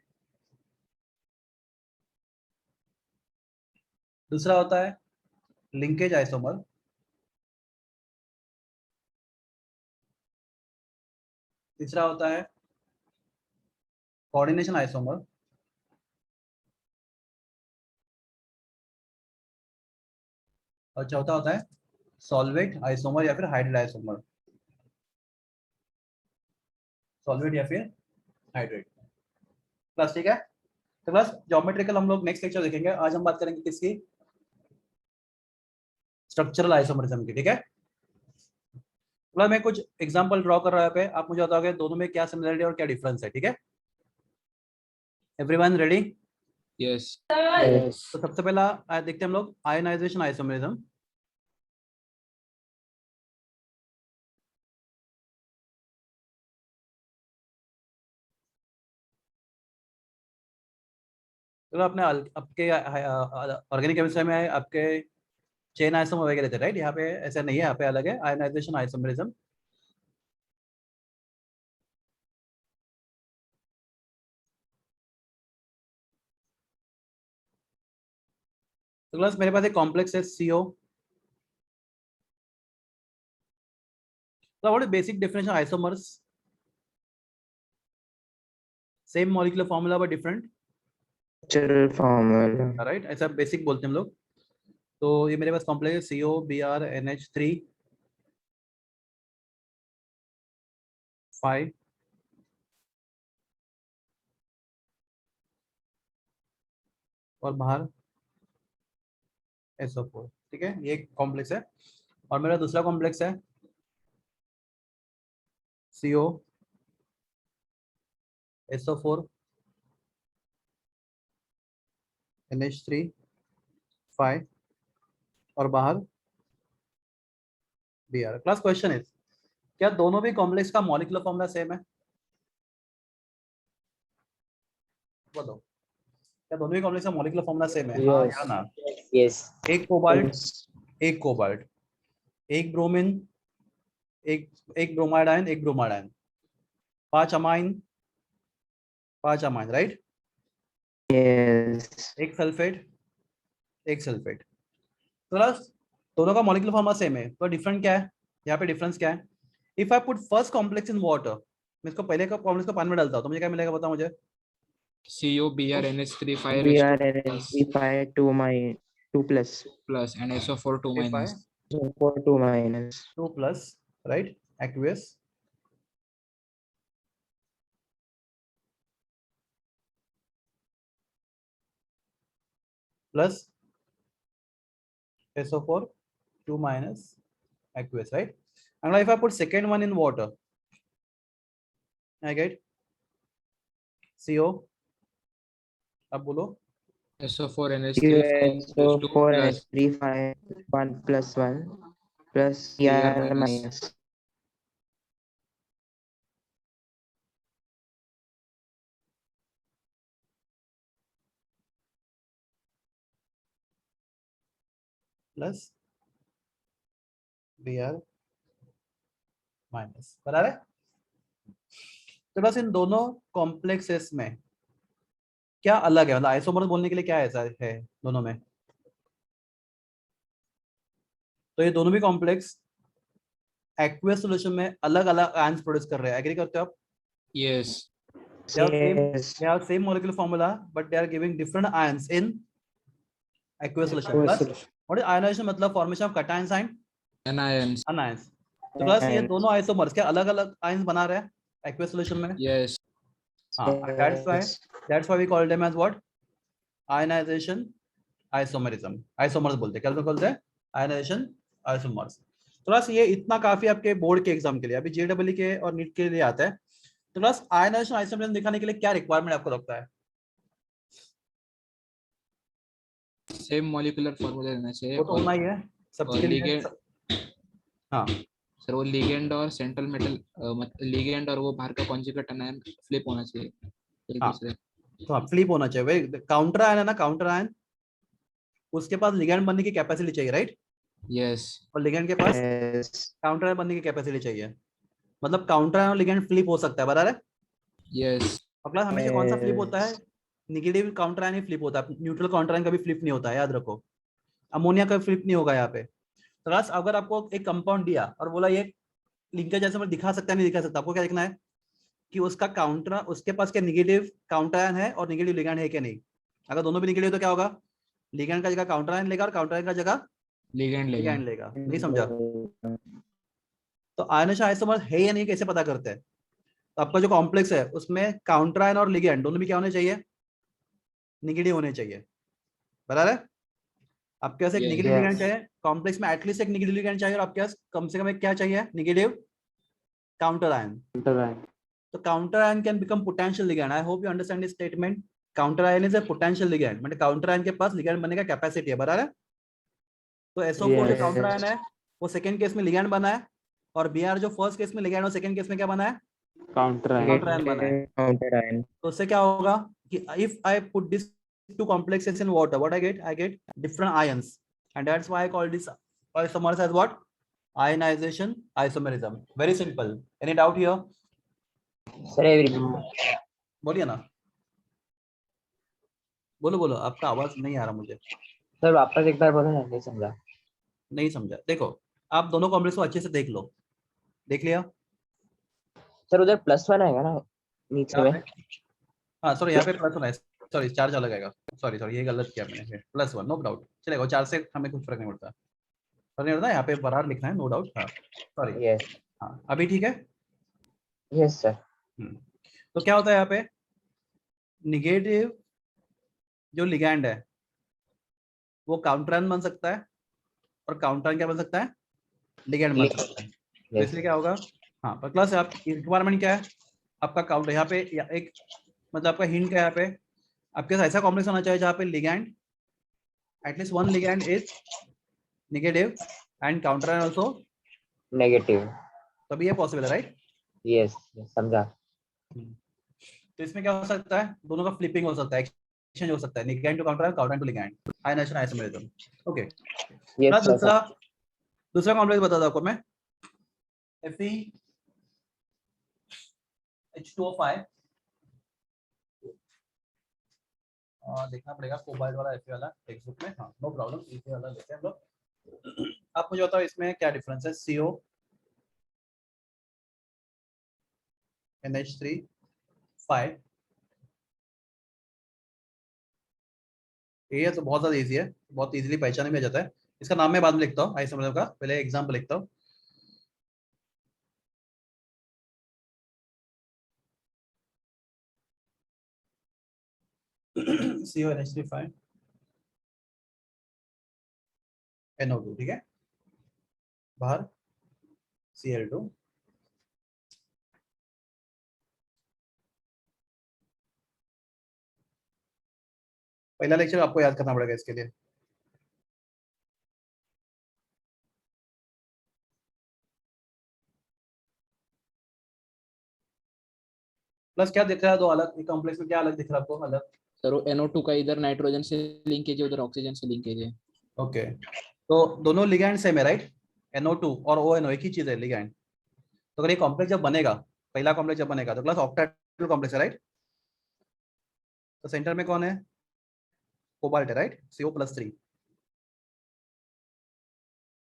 दूसरा होता है लिंकेज आइसोमर। तीसरा होता है कोऑर्डिनेशन आइसोमर। और चौथा होता है सॉल्वेट आइसोमर या फिर हाइड्रेट आइसोमर। सॉल्वेट या फिर हाइड्रेट। बस ठीक है। तो बस ज्योमेट्रिकल हम लोग नेक्स्ट लेक्चर देखेंगे। आज हम बात करेंगे किसकी? स्ट्रक्चरल आइसोमरिज्म की, ठीक है। मतलब मैं कुछ एग्जांपल ड्रॉ कर रहा है, आप मुझे बताओगे दोनों में क्या सिमिलरिटी और क्या डिफरेंस है, ठीक है। Everyone ready? Yes. Yes. तो सबसे पहला देखते हैं हम लोग आयनाइजेशन आइसोमरिज्म। तो आपने आपके ऑर्गेनिक केमिस्ट्री में आपके चेन आइसोमर वगैरह थे, राइट। यहाँ पे ऐसा नहीं है, यहाँ पे अलग है आयनाइजेशन आइसोमरिज्म। तो क्लास मेरे पास एक कॉम्प्लेक्स है CO। तो what is basic definition isomers? Same molecular formula but different, Structural formula. Right. ऐसा बेसिक बोलते हैं हम लोग। तो ये मेरे पास कॉम्प्लेक्स है COBrNH3 5 और बाहर SO4, ठीक है। ये कॉम्प्लेक्स है। और मेरा दूसरा कॉम्प्लेक्स है CO SO4 NH3 5 और बाहर Br। क्लास क्वेश्चन इज, क्या दोनों भी कॉम्प्लेक्स का मॉलिक्यूलर फॉर्मूला सेम है? बताओ, क्या दोनों ही कॉम्प्लेक्स का मॉलिक्यूलर फॉर्मूला सेम है? हाँ या Yes. ना? Yes. एक कोबाल्ट, Yes. एक कोबाल्ट, एक ब्रोमीन, एक ब्रोमाइड आयन, एक bromide ion, 5 amine, 5 amine, right? Yes. एक सल्फेट, एक सल्फेट। तो दोनों का मॉलिक्यूलर फॉर्मूला सेम है, तो डिफरेंट क्या है यहाँ पे? डिफरेंस क्या है? If I put first complex in water, मैं इसको पहले का कॉम्प्लेक्स को पानी में डालता हूँ तो मुझे क्या मिलेगा बताओ मुझे? COBrNH3 Br 2 minus 2 plus plus and SO4 2 If I minus. 4 2 minus 2 plus, right, aqueous, plus SO4 2 minus aqueous, right? And now if I put second one in water, I get CO, अब बोलो, SO4NH3 so 2 4 plus and 3 5 1 plus 1 plus Br Br minus. minus plus Br minus, बराबर है? तो बस इन दोनों complexes में क्या अलग है, मतलब आइसोमर्स बोलने के लिए क्या ऐसा है दोनों में? तो ये दोनों भी कॉम्प्लेक्स एक्वियस सॉल्यूशन में अलग अलग आयंस प्रोड्यूस कर रहे हैं, एग्री करते हो आप? yes. yes They have same molecular formula but they are giving different ions in aqueous solution. Aqueous Plus solution. what is ionization? मतलब formation of cations and Anions. anions. तो plus ये Anions. दोनों isomers क्या अलग अलग ions बना रहे हैं एक्वियस सॉल्यूशन में? Yes. हाँ, that's why we call them as what? Ionization isomerism. Isomers बोलते हैं, क्या बोलते हैं? Ionization isomers. तो बस ये इतना काफी आपके बोर्ड के एग्जाम के लिए, अभी JEE के और नीट के लिए आता है। तो बस आयनाइजेशन आइसोमरिज्म दिखाने के लिए क्या रिक्वायरमेंट आपको लगता है? Same molecular formula रहना चाहिए. वो तो होना ही है सबके लिए। ligand. हाँ सर वो ligand और सेंट्रल मेटल ligand और वो बाहर का कॉन्जुगेट आयन फ्लिप होना चाहिए एक हाँ। दूसरे. तो हाँ, फ्लिप होना चाहिए। वही काउंटर आयन है ना, काउंटर आयन, उसके पास लिगैंड बनने की कैपेसिटी चाहिए, राइट? Yes. और लिगैंड के पास yes काउंटर आयन बनने की कैपेसिटी चाहिए, मतलब काउंटर आयन और लिगैंड फ्लिप हो सकता है, बराबर है? Yes. अगला हमेशा कौन सा फ्लिप होता है? नेगेटिव काउंटर आयन ही फ्लिप होता है, न्यूट्रल काउंटर आयन कभी फ्लिप नहीं होता है, याद रखो। अमोनिया का फ्लिप नहीं होगा यहाँ पे। तो बस अगर आपको एक कंपाउंड दिया और बोला ये लिंकेज जैसे मैं दिखा सकता है नहीं दिखा सकता, आपको क्या देखना है कि उसका काउंटर, उसके पास क्या निगेटिव काउंटर आयन है और निगेटिव लिगैंड है क्या नहीं। अगर दोनों भी निगेटिव तो क्या होगा? लिगैंड का जगह काउंटर आयन लेगा और काउंटर आयन का जगह ligand लिगैंड लेगा. लेगा। नहीं समझा? तो आयनाइजेशन आइसोमर है या नहीं कैसे पता करते हैं? तो आपका जो कॉम्प्लेक्स है उसमें काउंटर आयन और लिगैंड दोनों भी क्या होने चाहिए? निगेटिव होने चाहिए, बराबर है? आपके पास एक Yes. Negative Yes. लिगैंड चाहिए, कॉम्प्लेक्स में एटलीस्ट एक निगेटिव लिगैंड चाहिए, और आपके पास कम से कम एक क्या चाहिए? Negative counter ion. तो counter ion can become potential ligand. I hope you understand this statement. Counter ion is a potential ligand, मतलब काउंटर आयन के पास लिगैंड बनने का कैपेसिटी है, बराबर है? तो SO4 जो Yes. काउंटर आयन है वो सेकंड केस में लिगैंड बना है, और Br जो फर्स्ट केस में लिगैंड और सेकंड केस में क्या बना है? counter काउंटर आयन बना है। counter ion तो उससे क्या होगा कि if I put this two complexes in water, what I get different ions, and that's why I call this isomers as what? Ionization isomerism. Very simple. Any doubt here? Sir every बोलिए ना, बोलो बोलो, आपका आवाज नहीं आ रहा मुझे, sir वापस एक बार बोलो ना, नहीं समझा. नहीं समझा। देखो आप दोनों कॉम्प्लेक्स को अच्छे से देख लो, देख लिया? सर उधर +1 आएगा ना नीचे में. हाँ सॉरी, यहाँ पे प्लस वन है, सॉरी चार्ज अलग आएगा, सॉरी ये गलत किया मैंने, +1 नो डाउट चलेगा, 4 से हमें कुछ फर्क नहीं पड़ता, फर्क नहीं पड़ता, यहाँ पे बराबर लिखना है, नो डाउट। हाँ सॉरी, यस हाँ अभी ठीक है। Yes sir. तो क्या होता है यहाँ पे? निगेटिव जो लिगैंड है वो काउंटर आयन बन सकता है, और काउंटर आयन क्या बन सकता है? लिगैंड बन सकता है। तो इसलिए क्या होगा? हाँ पर प्लस आप रिक्वायरमेंट क्या है आपका? काउंटर यहाँ पे एक मतलब आपका हिंट क्या है यहाँ पे? आपके साथ ऐसा कॉम्प्लेक्स होना चाहिए जहाँ पे ligand at least one ligand is negative and counter ion also negative. तभी ये पॉसिबल है, राइट? यस समझा. तो इसमें क्या हो सकता है? दोनों का फ्लिपिंग हो सकता है, एक्सचेंज हो सकता है, ligand to counter ion, counter to ligand, ionization isomerism. Okay, yes sir. दूसरा दूसरा कॉम्प्लेक्स बता दो आपको मैं, FeH2O5, देखना पड़ेगा कोबाल्ट वाला Fe वाला टेक्स्ट बुक में, हाँ नो प्रॉब्लम, Fe वाला लेते हैं हम लोग। आप मुझे बताओ इसमें क्या डिफरेंस है, CO NH3 5, ये तो बहुत ज्यादा इजी है, बहुत इजीली पहचाने में आ जाता है। इसका नाम मैं बाद में लिखता हूँ, आइसोमर का पहले एग्जांपल लिखता हूँ। CONH3 5 NO2, ठीक है, बाहर Cl2, पहला लेक्चर आपको याद करना पड़ेगा इसके लिए। प्लस क्या दिख रहा है दो अलग, कॉम्प्लेक्स में क्या अलग दिख रहा है आपको अलग? सर वो NO2 का इधर नाइट्रोजन से लिंकेज है, उधर ऑक्सीजन से लिंकेज है। ओके, तो दोनों लिगैंड सेम है राइट, NO2 और ONO एक ही चीज है लिगैंड। तो अगर ये कॉम्प्लेक्स जब बनेगा, पहला कॉम्प्लेक्स जब बनेगा तो प्लस ऑक्टाहेड्रल कॉम्प्लेक्स है राइट, तो सेंटर में कौन है, कोबाल्ट है राइट, CO+3,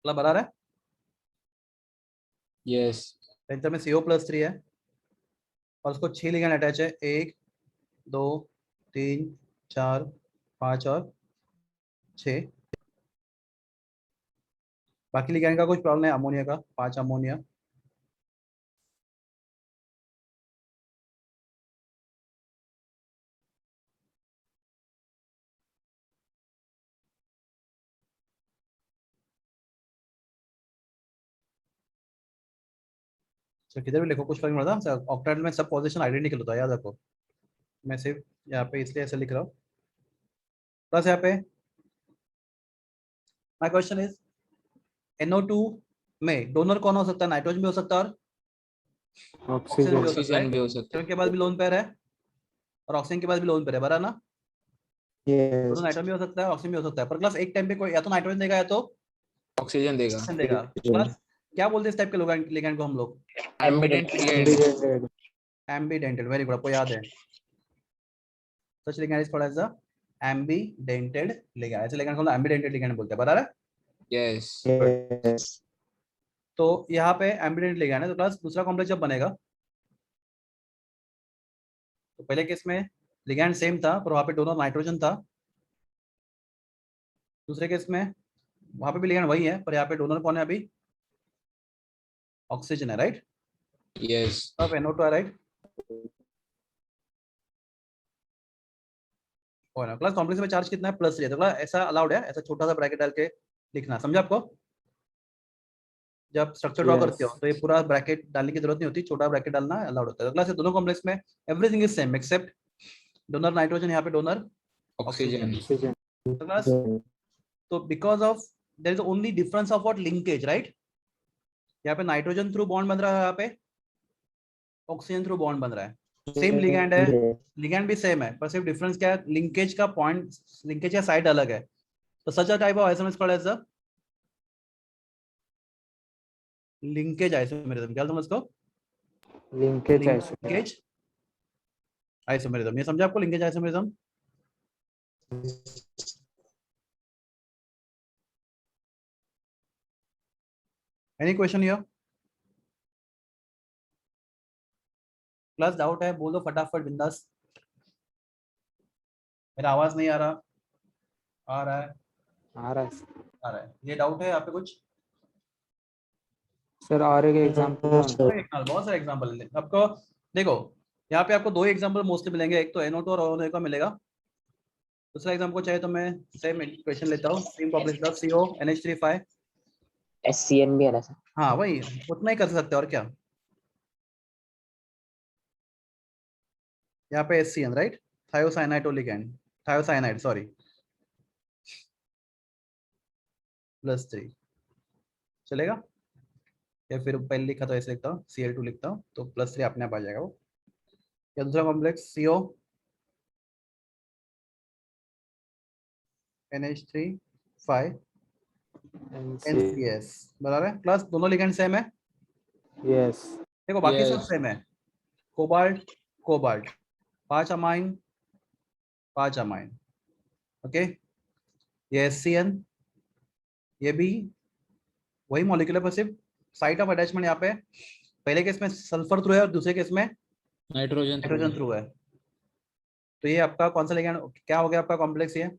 मतलब बराबर है, यस सेंटर में CO+3 है और उसको 6 लिगैंड अटैच है, 1 2 3 4 5 और 6। बाकी लिगैंड का कुछ प्रॉब्लम नहीं, अमोनिया का 5 अमोनिया, तो किधर भी लिखो कुछ फर्क नहीं पड़ता, ऑक्टेट में सब पोजीशन आइडेंटिकल होता है, याद रखो। मैं सिर्फ यहाँ पे इसलिए ऐसे लिख रहा हूँ। प्लस यहाँ पे माय क्वेश्चन इज NO2 में डोनर कौन हो सकता है, नाइट्रोजन भी हो सकता है और ऑक्सीजन भी हो सकता ऑक्सीजन है। भी हो सकता नाइट्रोजन के पास भी लोन पेयर है और ऑक्सीजन के पास भी लोन पेयर है, बराबर ना? दोनों Yes. नाइट्रोजन भी हो सकता है, ऑक्सीजन भी हो सकता है, पर क्लास एक टाइम पे कोई या तो नाइट्रोजन देगा या तो है, ऑक्सीजन देगा। ऑक्सीजन देगा। प्लस क्या बोलते हैं इस टाइप के लिगैंड को हम लोग? Ambident ligand. Ambidextrous. Ambidentate, very good, आपको याद है। Such ligand is called as the ambidentate ligand, ऐसे लिगैंड को एम्बीडेंटेड लिगैंड बोलते हैं, बराबर है? Yes Yes. तो यहाँ पे एम्बीडेंटेड लिगैंड है, तो प्लस दूसरा कॉम्प्लेक्स जब बनेगा तो पहले केस में लिगैंड सेम था पर वहाँ पे डोनर नाइट्रोजन था, दूसरे केस में वहाँ पे भी लिगैंड वही है पर यहाँ पे डोनर कौन है अभी, ऑक्सीजन है राइट, यस अब NO2 है राइट। और ना प्लस कॉम्प्लेक्स में चार्ज कितना है, +3 है, तो ऐसा अलाउड है, ऐसा छोटा सा ब्रैकेट डाल के लिखना, समझा आपको? जब स्ट्रक्चर ड्रॉ करते हो Yes. तो ये पूरा ब्रैकेट डालने की जरूरत नहीं होती, छोटा ब्रैकेट डालना अलाउड होता है। अगला से दोनों कॉम्प्लेक्स में everything is same except donor nitrogen, यहाँ पे डोनर ऑक्सीजन। ऑक्सीजन। Oxygen. तो because of there is only difference of what, linkage right, यहाँ पे नाइट्रोजन थ्रू बॉन्ड बन रहा है, यहाँ पे ऑक्सीजन थ्रू बॉन्ड बन रहा है, सेम लिगैंड है, Yes. लिगैंड भी सेम है, पर सिर्फ डिफरेंस क्या है, लिंकेज का पॉइंट, लिंकेज का साइड अलग है। तो such a type of isomers called as a linkage isomerism, क्या समझ को, Linkage isomer. लिंकेज आइसोमेरिज्म, ये समझा आपको linkage isomerism? Any question here? Plus doubt है बोलो फटाफट बिंदास, मेरा आवाज नहीं आ रहा, आ रहा है, आ रहा है आ रहा है, ये डाउट है यहाँ पे कुछ? सर, और एक एग्जांपल बहुत सारे एग्जांपल आपको, देखो यहाँ पे आपको दो एग्जांपल मोस्टली मिलेंगे, एक तो NO2 और ONO का मिलेगा, दूसरा एग्जांपल चाहे तो मैं सेम इक्वेशन लेता हूँ, सेम कॉम्प्लेक्स का CONH3 5, SCN भी है ना सर? हाँ वही उतना ही कर सकते हैं और क्या, यहाँ पे SCN right, thiocyanide ligand, thiocyanide sorry, +3 चलेगा, या फिर पहले लिखा था ऐसे लिखता हूँ Cl2 लिखता हूँ तो +3 अपने आप आ जाएगा वो। या दूसरा कॉम्प्लेक्स CONH3 5 NCS बराबर है प्लस दोनों लिगेंड सेम है Yes. देखो बाकी सब Yes. सेम है cobalt cobalt 5 amine 5 amine okay ये SCN ये भी वही मॉलिक्यूल है पर सिर्फ साइट ऑफ अटैचमेंट यहाँ पे पहले केस में सल्फर थ्रू है और दूसरे केस में नाइट्रोजन नाइट्रोजन थ्रू है तो ये आपका कौन सा लिगेंड क्या हो गया आपका कॉम्प्लेक्स ये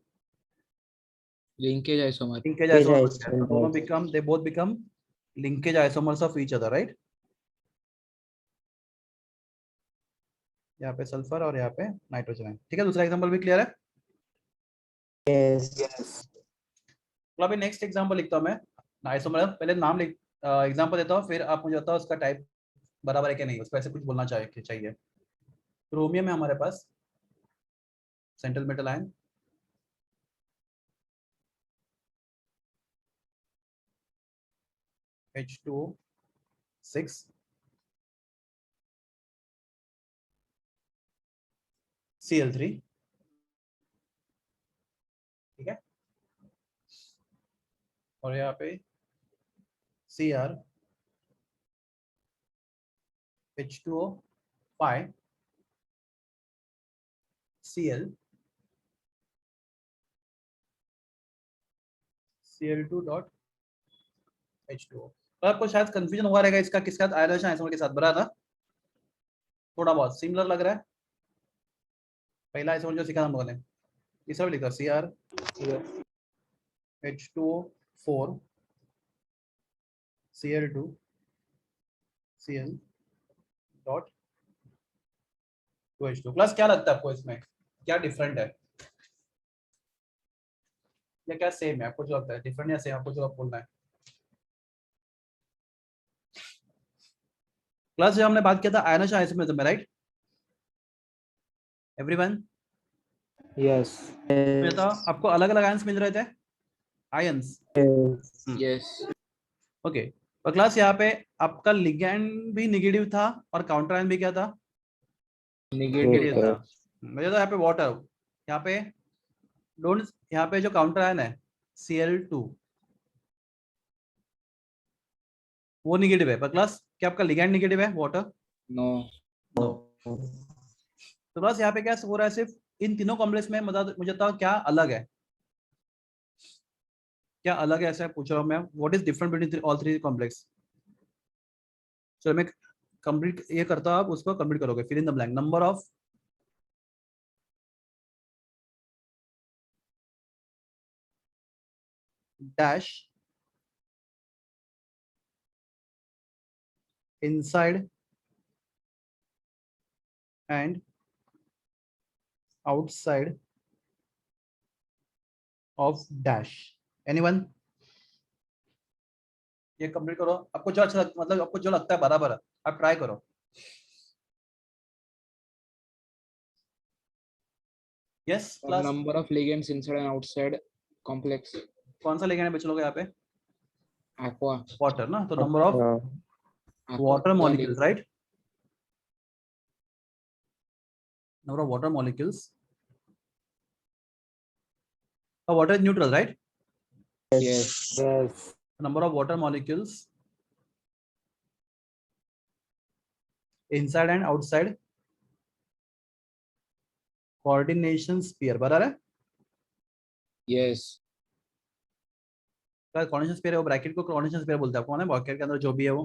linkage isomer linkage Linkage isomer isomer. दोनों become they both become linkage isomers of each other right यहाँ पे सल्फर और यहाँ पे नाइट्रोजन है ठीक है दूसरा एग्जांपल भी क्लियर है Yes. तो अभी नेक्स्ट एग्जांपल लिखता हूँ मैं आइसोमर पहले नाम लिख एग्जांपल देता हूँ फिर आप मुझे बताओ उसका टाइप बराबर है कि नहीं उसको ऐसे कुछ बोलना चाहिए क्रोमियम है हमारे पास central metal ion H2O6 Cl3 ठीक है और यहाँ पे Cr H2O5 Cl Cl2 dot H2O तो आपको शायद कंफ्यूजन हुआ रहेगा इसका किसके साथ आयोडाइजेशन आइसोमर के साथ बराबर ना थोड़ा बहुत सिमिलर लग रहा है पहला आइसोमर जो सीखा हम लोगों ने तीसरा भी लिखा Cr H2O4 Cl2 Cl dot 2H2 plus क्या लगता है आपको इसमें क्या डिफरेंट है या क्या सेम है आपको जो लगता है डिफरेंट या सेम आपको जो आप बोलना है प्लस जो हमने बात किया था आयनोशन आइसोमर में राइट एवरीवन Yes. तो था आपको अलग अलग आयंस मिल रहे थे आयंस यस ओके और क्लास यहाँ पे आपका लिगैंड भी निगेटिव था और काउंटर आयन भी क्या था नेगेटिव नेगेटिव था मुझे तो यहाँ पे वाटर यहाँ पे डोंट यहाँ पे जो काउंटर आयन है Cl2 वो निगेटिव है पर क्लास क्या आपका लिगैंड निगेटिव है वाटर नो नो तो बस यहाँ पे क्या हो रहा है सिर्फ इन तीनों कॉम्प्लेक्स में मुझे बताओ क्या अलग है क्या अलग है ऐसा पूछ रहा हूँ मैं what is different between all three complex चलो मैं कंप्लीट ये करता हूँ आप उसको कंप्लीट करोगे फिर इन the blank number of dash inside and outside of dash anyone ये कंप्लीट करो आपको जो अच्छा मतलब आपको जो लगता है बराबर है आप ट्राई करो yes plus number of ligands inside and outside complex कौन सा लिगेंड बच लोगे यहाँ पे aqua वाटर ना तो नंबर ऑफ aqua water क्या molecules right number of water molecules water is neutral right yes Yes. number of water molecules inside and outside coordination sphere बराबर है yes कोऑर्डिनेशन स्फीयर है वो ब्रैकेट को coordination sphere बोलते हैं आपको मालूम है ब्रैकेट के अंदर जो भी है वो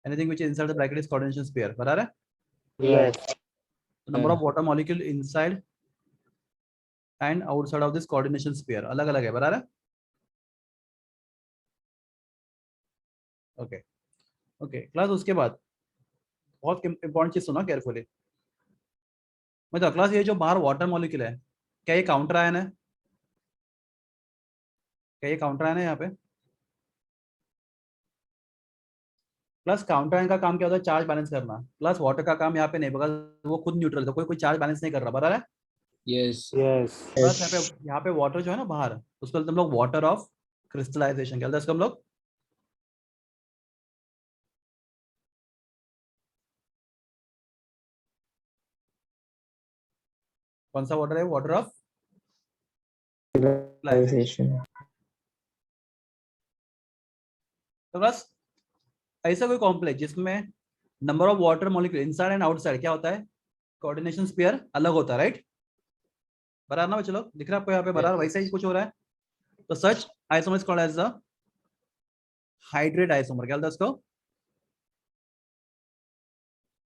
anything which is inside the bracket is coordination sphere बराबर है Yes. Number of water molecule inside and outside of this coordination sphere अलग अलग है बराबर है ओके ओके क्लास उसके बाद बहुत इंपॉर्टेंट चीज सुना केयरफुली मतलब क्लास ये जो बाहर वाटर मॉलिक्यूल है क्या ये काउंटर आयन है क्या ये काउंटर आयन है यहाँ पे प्लस काउंटर आयन का काम क्या होता है चार्ज बैलेंस करना प्लस वाटर का काम यहाँ पे नहीं बिकॉज वो खुद न्यूट्रल है तो कोई चार्ज बैलेंस नहीं कर रहा बराबर है yes Yes. प्लस यहाँ पे वाटर जो है ना बाहर उसको हम लोग वाटर ऑफ क्रिस्टलाइजेशन क्या हम लोग कौन सा वाटर है वाटर ऑफ Civilization. तो बस ऐसा कोई कॉम्प्लेक्स जिसमें number of water molecule inside and outside क्या होता है, कोऑर्डिनेशन स्फीयर अलग होता है, राइट? बराबर ना बच्चे लोग, दिख रहा है आपको यहाँ पे बराबर वैसा ही कुछ हो रहा है। तो such isomer is called as the hydrate isomer, क्या बोलते हैं इसको,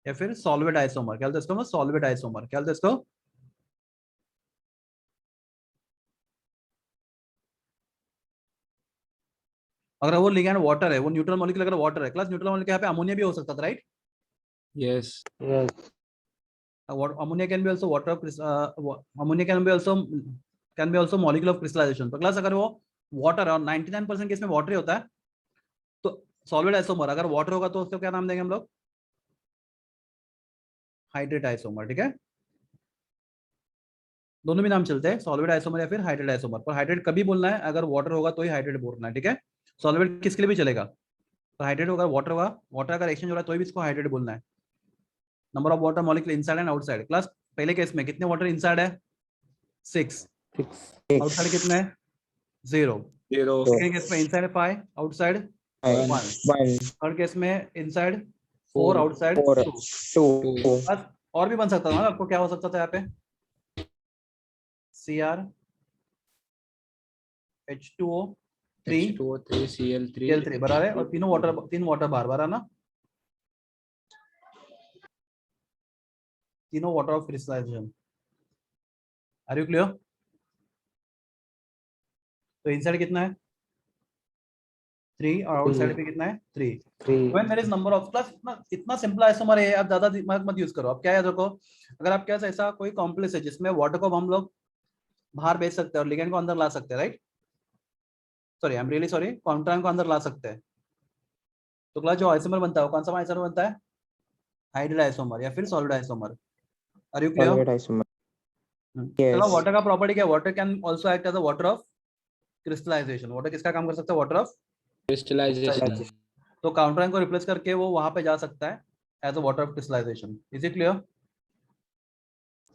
या फिर सॉल्वेट आइसोमर, क्या बोलते हैं इसको, सॉल्वेट आइसोमर, क्या बोलते हैं इसको। अगर वो लिगैंड वाटर है, वो न्यूट्रल मॉलिक्यूल अगर वाटर है, क्लास न्यूट्रल मॉलिक्यूल यहाँ पे अमोनिया भी हो सकता था, right? Yes. Yes. Ammonia can be also water of ammonia can be also molecule of crystallization। तो क्लास अगर वो वाटर और 99% केस में वाटर ही होता है, तो सॉलिड आइसोमर अगर वाटर होगा तो उसको क्या नाम देंगे हम लोग, हाइड्रेट आइसोमर, ठीक है? दोनों भी नाम चलते हैं, सॉलिड आइसोमर या फिर हाइड्रेट आइसोमर। पर हाइड्रेट कभी बोलना है, अगर वाटर होगा तो ही हाइड्रेट बोलना है, ठीक है? सॉलिड किसके लिए भी चलेगा, तो हाइड्रेट होगा, वाटर होगा, वाटर अगर एक्सचेंज हो रहा है तो भी इसको हाइड्रेट बोलना है। Number of water molecule inside and outside, class पहले केस में कितने वाटर इनसाइड है, 6, 6. आउटसाइड कितने हैं, 0। 0. सेकंड केस में इनसाइड 5, आउटसाइड 1। 1. थर्ड केस में इनसाइड 4, आउटसाइड 4. 2। 2. बस और भी बन सकता था ना, आपको क्या हो सकता था यहाँ पे, Cr H2O 3 H2O3 Cl3 Cl3 बराबर है, और तीन वाटर बार बराबर ना, तीनों water of crystallization. Are you clear? तो इनसाइड कितना है 3 और आउटसाइड भी कितना है 3। 3. When there is number of, plus इतना सिंपल आइसोमर है, आप ज्यादा दिमाग मत यूज करो। अब क्या है देखो, अगर आपके पास ऐसा कोई कॉम्प्लेक्स है जिसमें वाटर को हम लोग बाहर भेज सकते हैं और लिगैंड को अंदर ला सकते हैं, right? Sorry, I am really sorry, contract को अंदर ला सकते हैं, तो क्लास जो आइसोमर बनता है वो कौन सा आइसोमर बनता है, हाइड्रेट आइसोमर या फिर solid isomer. Are you clear? Solid isomer. चलो, Yes. वाटर का प्रॉपर्टी क्या है, water can also act as a water of crystallization. Water किसका काम कर सकता है, वाटर ऑफ crystallization. तो काउंटर को रिप्लेस करके वो वहां पे जा सकता है as a water of crystallization. Is it clear?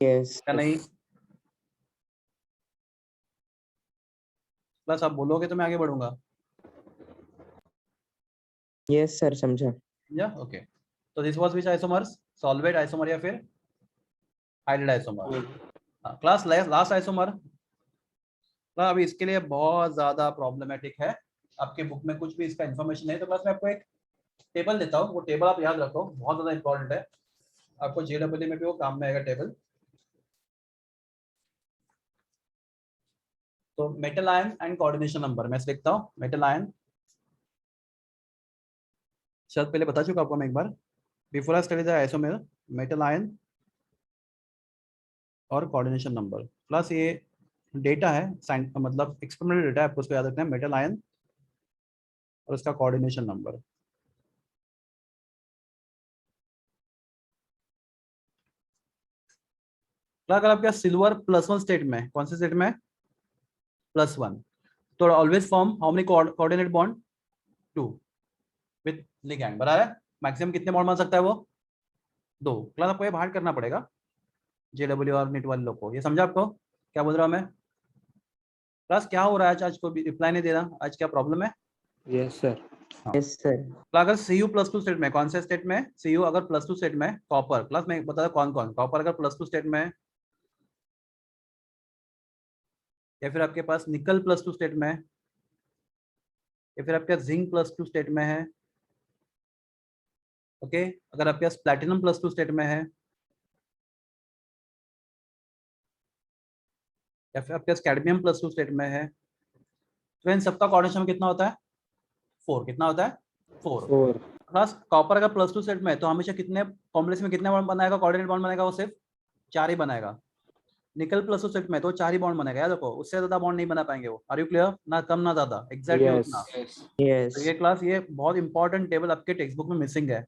Yes. क्या नहीं? प्लस आप बोलोगे तो मैं आगे बढ़ूंगा। Yes sir, समझा. या ओके, तो this was which isomers, solvate isomer या फिर hydrate isomer. Class last isomer, अभी इसके लिए बहुत ज्यादा प्रॉब्लमेटिक है, आपके बुक में कुछ भी इसका इन्फॉर्मेशन है। तो क्लास में आपको एक टेबल देता हूँ, वो टेबल आप याद रखो, बहुत ज्यादा इंपॉर्टेंट है, आपको जेडब्ल्यू में भी वो काम में आएगा टेबल। तो metal ion and coordination number मैं लिखता हूँ, मेटल आयन, शायद पहले बता चुका आपको मैं एक बार, before I study the isomer, metal ion और कोऑर्डिनेशन नंबर। प्लस ये डेटा है, मतलब एक्सपेरिमेंटल डेटा है, आपको उसको याद रखना है, मेटल आयन और उसका कोऑर्डिनेशन नंबर। अगर आपके सिल्वर +1 स्टेट में, कौन से स्टेट में, +1, तो always form how many coordinate bond, 2 with ligand, बराबर है? मैक्सिमम कितने बॉन्ड बन सकता है वो, 2। क्लास आपको ये बाहर करना पड़ेगा जेडब्ल्यू और नीट वाले लोग को, ये समझा आपको क्या बोल रहा हूँ मैं? क्लास क्या हो रहा है आज को भी रिप्लाई नहीं दे रहा, आज क्या प्रॉब्लम है? Yes sir. Yes sir. तो अगर Cu +2 स्टेट में, कौन से स्टेट में Cu अगर +2 स्टेट में, कॉपर, क्लास में बता कौन कौन, कॉपर अगर +2 स्टेट में, या फिर आपके पास निकल +2 स्टेट में, या फिर आपके जिंक +2 स्टेट में है, ओके? अगर आपके पास प्लैटिनम +2 स्टेट में है, या फिर आपके पास कैडमियम +2 स्टेट में है, तो इन सबका कोऑर्डिनेशन कितना होता है, 4। कितना होता है, 4। 4. प्लस कॉपर अगर +2 सेट में है तो हमेशा कितने कॉम्प्लेक्स में कितने बॉन्ड बनाएगा, कोऑर्डिनेट बॉन्ड बनाएगा वो सिर्फ 4 ही बनाएगा। निकल +2 सेट में तो 4 ही बॉन्ड बनेगा, याद रखो, उससे ज्यादा बॉन्ड नहीं बना पाएंगे वो। Are you clear? ना कम ना ज्यादा, एग्जैक्टली Yes. उतना। Yes. Yes. तो ये क्लास, ये बहुत इंपॉर्टेंट टेबल आपके टेक्स्ट बुक में मिसिंग है।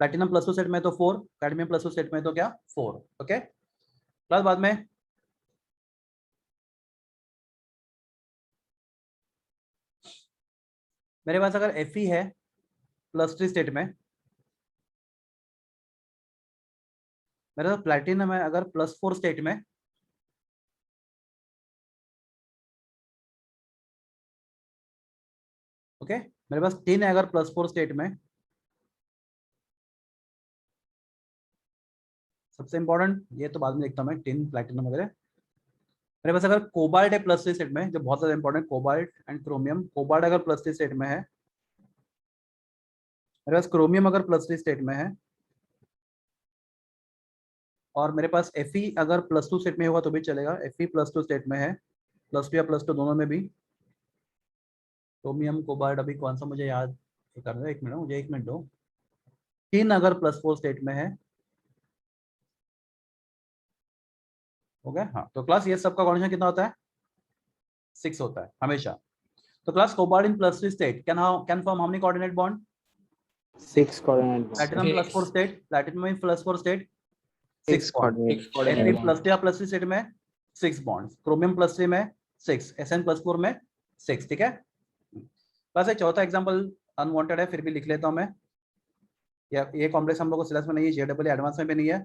प्लैटिनम +2 सेट में तो 4, कैडमियम +2 सेट में तो क्या, 4, ओके? प्लस बाद में मेरे पास अगर Fe है +3 स्टेट में, मेरे पास प्लैटिनम है अगर +4 स्टेट में, ओके मेरे पास 10 है अगर +4 स्टेट में, सबसे इंपॉर्टेंट ये तो बाद में लिखता हूँ मैं, टिन प्लैटिनम वगैरह। मेरे पास अगर कोबाल्ट है +3 स्टेट में, जो बहुत ज्यादा important, cobalt and chromium. Cobalt अगर +3 स्टेट में है, मेरे पास क्रोमियम अगर +3 स्टेट में है, और मेरे पास Fe अगर +2 स्टेट में होगा तो भी चलेगा। Fe +2 स्टेट में है, +2 या +2 दोनों में भी। क्रोमियम कोबाल्ट अभी कौन सा मुझे याद करना है, 1 मिनट मुझे 1 मिनट दो। टिन अगर +4 स्टेट में है, हो गया। हाँ तो क्लास ये सबका कॉर्डिनेशन कितना होता है, 6 होता है हमेशा। तो class cobalt in +3 state can form how many coordinate bond, 6 coordinate bond. Platinum Six. +4 state, platinum in +4 state 6 6 bond. coordinate. Six coordinate Fe bond. +3 या +3 स्टेट में 6 बॉन्ड, क्रोमियम +3 में 6, Sn +4 में 6, ठीक है। बस एक चौथा एग्जांपल अनवांटेड है, फिर भी लिख लेता हूं मैं। ये कॉम्प्लेक्स हम लोग को सिलेबस में नहीं है, जेडब्ल्यू एडवांस में भी नहीं है।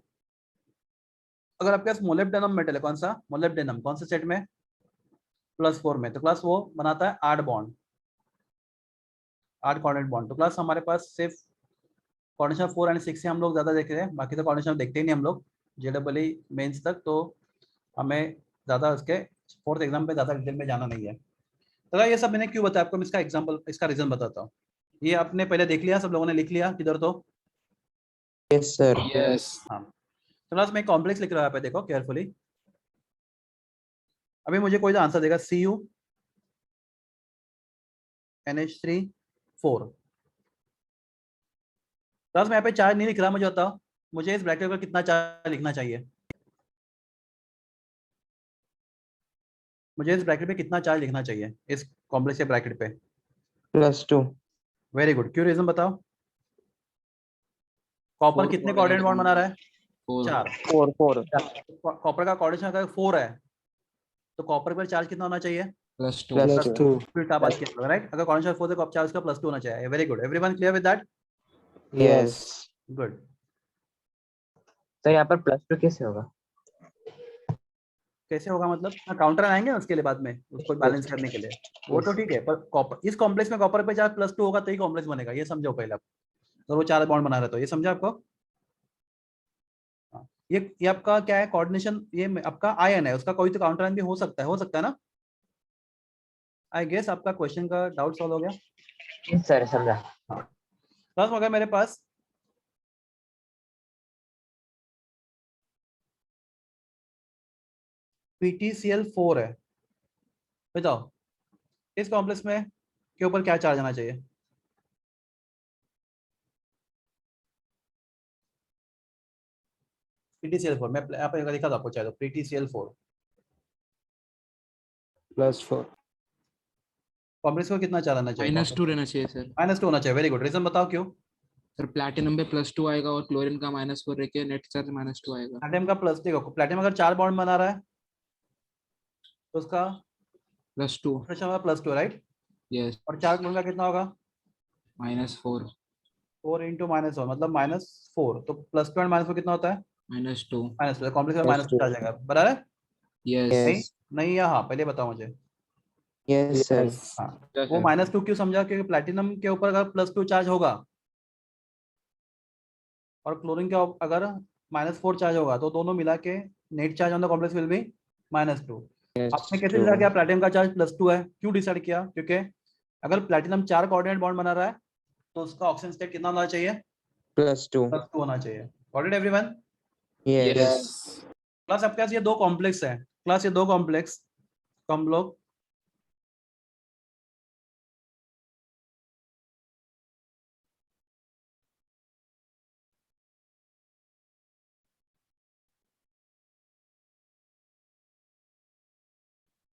अगर आपके पास मोलिब्डेनम मेटल है, कौन सा मोलिब्डेनम, कौन से सेट में, +4 में, तो क्लास वो बनाता है 8 बॉन्ड, 8 कोऑर्डिनेट बॉन्ड। तो क्लास हमारे पास सिर्फ कोऑर्डिनेशन 4 एंड 6 से हम लोग ज्यादा देख रहे हैं, बाकी तो कोऑर्डिनेशन देखते ही नहीं हम लोग जेडब्ल्यू मेंस तक, तो हमें ज्यादा उसके 4th एग्जाम पे ज्यादा डिटेल में जाना नहीं है। तो ये सब मैंने क्यों बताया आपको, मैं इसका एग्जांपल, इसका रीजन बताता हूँ। ये आपने पहले देख लिया, सब लोगों ने लिख लिया किधर तो, Yes, sir. Yes. हाँ। तो क्लास में कॉम्प्लेक्स लिख रहा है, यहाँ पे देखो केयरफुली। अभी मुझे कोई आंसर देगा, Cu NH3 4। क्लास में यहाँ पे चार्ज नहीं लिख रहा, मुझे बताओ मुझे इस ब्रैकेट पर कितना चार्ज लिखना चाहिए, मुझे इस ब्रैकेट पे कितना चार्ज लिखना चाहिए, इस कॉम्प्लेक्स के ब्रैकेट पे। +2. वेरी गुड, क्यों, रीजन बताओ। कॉपर Four कितने coordinate कोऑर्डिनेट बॉन्ड bond. बना रहा है, 4. 4। 4. कॉपर का कोऑर्डिनेशन अगर 4 है, तो कॉपर पर चार्ज कितना होना चाहिए, +2. +2. उल्टा बात किया, राइट। अगर कोऑर्डिनेशन 4 है तो चार्ज का +2 होना चाहिए। Very good, everyone clear with that, Yes. Good. तो यहाँ पर +2 कैसे होगा? कैसे होगा मतलब, काउंटर आएंगे ना उसके लिए बाद में, उसको बैलेंस करने के लिए, वो तो ठीक है, पर कॉपर, इस कॉम्प्लेक्स में कॉपर पे चार्ज +2 होगा तो ही कॉम्प्लेक्स बनेगा, ये समझो पहले आप। तो वो 4 बॉन्ड बना रहा, तो ये समझा आपको। हाँ, ये आपका क्या है कोऑर्डिनेशन, ये आपका आयन है, उसका कोई तो काउंटर आयन भी हो सकता है ना। आई गेस आपका क्वेश्चन का डाउट सॉल्व हो गया। Yes, सर समझा। प्लस अगर मेरे पास PTCl4 है, बताओ इस कॉम्प्लेक्स में के ऊपर क्या चार्ज आना चाहिए, PTCl4, मैं यहाँ पे लिखा था आपको, चाहे तो PTCl4 +4. कॉम्प्लेक्स को कितना चार्ज आना चाहिए, -2 रहना चाहिए सर। -2 होना चाहिए। वेरी गुड, रीजन बताओ क्यों। सर प्लैटिनम पे +2 आएगा और क्लोरीन का -4 रह के नेट चार्ज -2 आएगा। प्लैटिनम का प्लस, देखो प्लैटिनम अगर 4 बॉन्ड बना रहा है तो उसका +2. प्रेशर होगा +2, राइट। यस। और 4 बॉन्ड का कितना होगा, -4. 4 × -4 मतलब -4, तो +2 एंड -4 कितना होता है, -2. -2। कॉम्प्लेक्स में -2 चार्ज आएगा, बराबर है। यस। नहीं Yes. नहीं, या हाँ, पहले बताओ मुझे। Yes, sir. Yes. हाँ, Yes, वो sir. -2 क्यों समझा, क्योंकि प्लैटिनम के ऊपर अगर +2 चार्ज होगा और क्लोरीन के अगर -4 चार्ज होगा, तो दोनों मिला के net charge on the complex will be -2। Yes. आपने कैसे true. डिसाइड किया प्लैटिनम का चार्ज +2 है, क्यों डिसाइड किया, क्योंकि अगर प्लैटिनम 4 कोऑर्डिनेट बॉन्ड बना रहा है तो उसका ऑक्सीजन स्टेट कितना होना चाहिए, +2. +2 होना चाहिए। Got it everyone. Yes. Yes. Class आपके पास ये 2 कॉम्प्लेक्स है, क्लास ये 2 कॉम्प्लेक्स हम लोग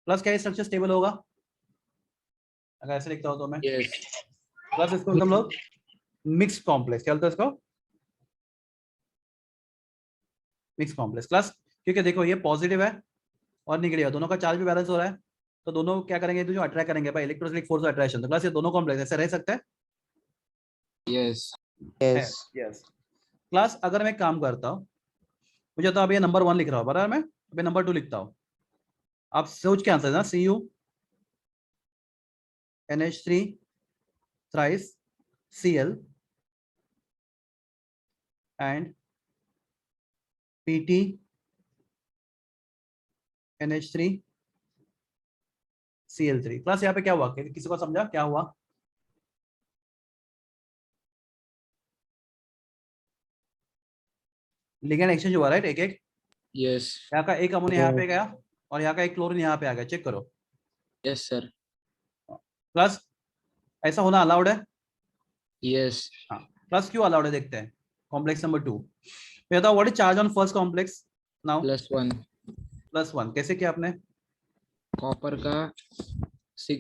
प्लस क्या स्ट्रक्चर स्टेबल होगा, अगर ऐसे लिखता हो तो मैं, Yes. प्लस इसको हम लोग मिक्स कॉम्प्लेक्स, क्या बोलते हैं इसको, मिक्स कॉम्प्लेक्स क्लास। क्योंकि देखो ये पॉजिटिव है और निगेटिव है, दोनों का चार्ज भी बैलेंस हो रहा है, तो दोनों क्या करेंगे, जो अट्रैक्ट करेंगे भाई, इलेक्ट्रोस्टैटिक फोर्स ऑफ अट्रैक्शन। तो क्लास ये दोनों कॉम्प्लेक्स ऐसे रह सकते हैं। Yes. Yes. यस क्लास, अगर मैं काम करता हूँ, मुझे तो अभी ये नंबर 1 लिख रहा हूँ, बराबर, मैं अभी नंबर 2 लिखता हूँ, आप सोच के आंसर ना, Cu NH3 thrice Cl and Pt NH3 Cl3। Class यहाँ पे क्या हुआ, किसी को समझा क्या हुआ? लिगेंड एक्सचेंज हुआ राइट, एक एक। यस यहाँ का एक अमोनिया यहाँ पे गया और यहाँ का एक क्लोरीन यहाँ पे आ गया, चेक करो। यस सर प्लस ऐसा होना अलाउड है? यस हाँ, प्लस क्यों अलाउड है देखते हैं। कॉम्प्लेक्स नंबर 2 बताओ, what is charge on first complex now? +1 +1 कैसे किया आपने? कॉपर का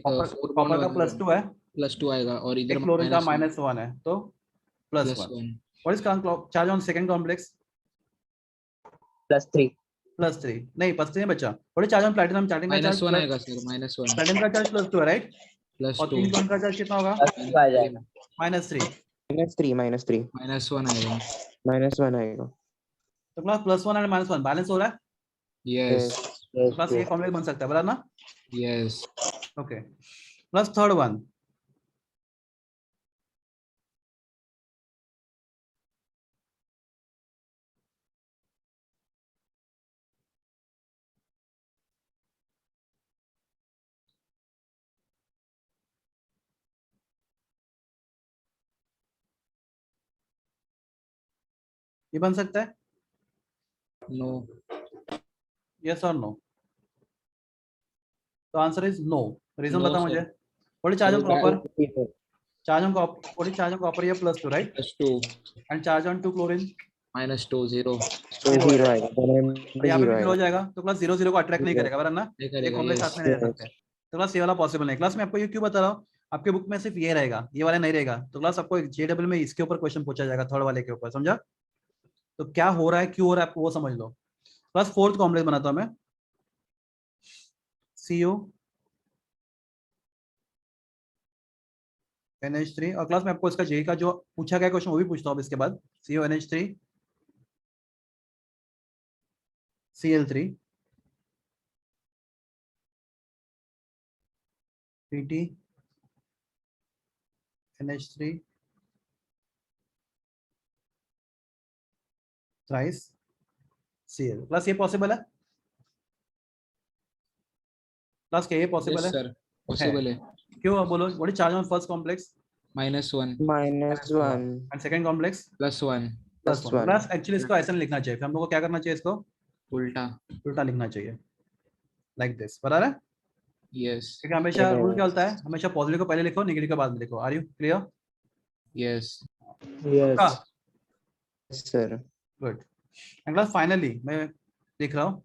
कॉपर का +2 है, +2 आएगा और इधर एक क्लोरीन का -1 -1 है तो +1। +1 what is charge on second complex? +3 +3 नहीं, +3 नहीं बचा। What is charge on platinum? Platinum का चार्ज -1 आएगा सर -1 प्लैटिनम का चार्ज +2 है राइट, और 3 +2 का चार्ज कितना होगा? +2 आ जाएगा। -3। -3 -1 आएगा -1 आएगा। तो +1 और -1 बैलेंस हो रहा है, यस Yes, प्लस ये yes. कॉम्प्लेक्स बन सकता है बराबर ना? Yes okay, plus third one ये बन सकता है, नो यस और नो? तो answer is no. Reason No, बता sir. मुझे। What is charge on Because कॉपर? Charge on copper, what is charge on copper? ये +2 right, +2 and charge on 2 chlorine -2 0 तो 0 आएगा, और यहाँ पे 0 भी 0 आएगा। हो जाएगा, तो क्लास 0 0 को अट्रैक्ट नहीं Zero. करेगा बराबर ना? नहीं ये करेगा कॉम्प्लेक्स यस साथ में नहीं रह Yes. सकते। तो क्लास ये वाला पॉसिबल नहीं। क्लास में आपको ये क्यों बता रहा हूँ, आपके बुक में सिर्फ ये रहेगा, ये वाला नहीं रहेगा। तो क्लास आपको जेडब्ल्यू में इसके ऊपर क्वेश्चन पूछा जाएगा, थर्ड वाले के ऊपर, समझा? तो क्या हो रहा है, क्यों हो रहा है, आपको वो समझ लो। क्लास फोर्थ कॉम्प्लेक्स बनाता हूँ मैं, CO NH3, और क्लास में आपको इसका जेई का जो पूछा गया क्वेश्चन वो भी पूछता हूँ इसके बाद। CO NH3 Cl3 PT NH3 thrice Cl। Class ये पॉसिबल है? क्लास क्या ये पॉसिबल यस है? सर पॉसिबल है क्यों, अब बोलो। What is charge on first complex? -1 -1 and second complex +1 +1। +1 class actually इसको ऐसा नहीं लिखना चाहिए, फिर हम लोग को क्या करना चाहिए, इसको उल्टा उल्टा लिखना चाहिए, लाइक दिस, बराबर है? यस क्योंकि हमेशा रूल क्या Yes. होता है, हमेशा पॉजिटिव को पहले लिखो, नेगेटिव को बाद में लिखो। Are you clear? यस पक्का? Yes. sir. Good. And class finally मैं लिख रहा हूँ,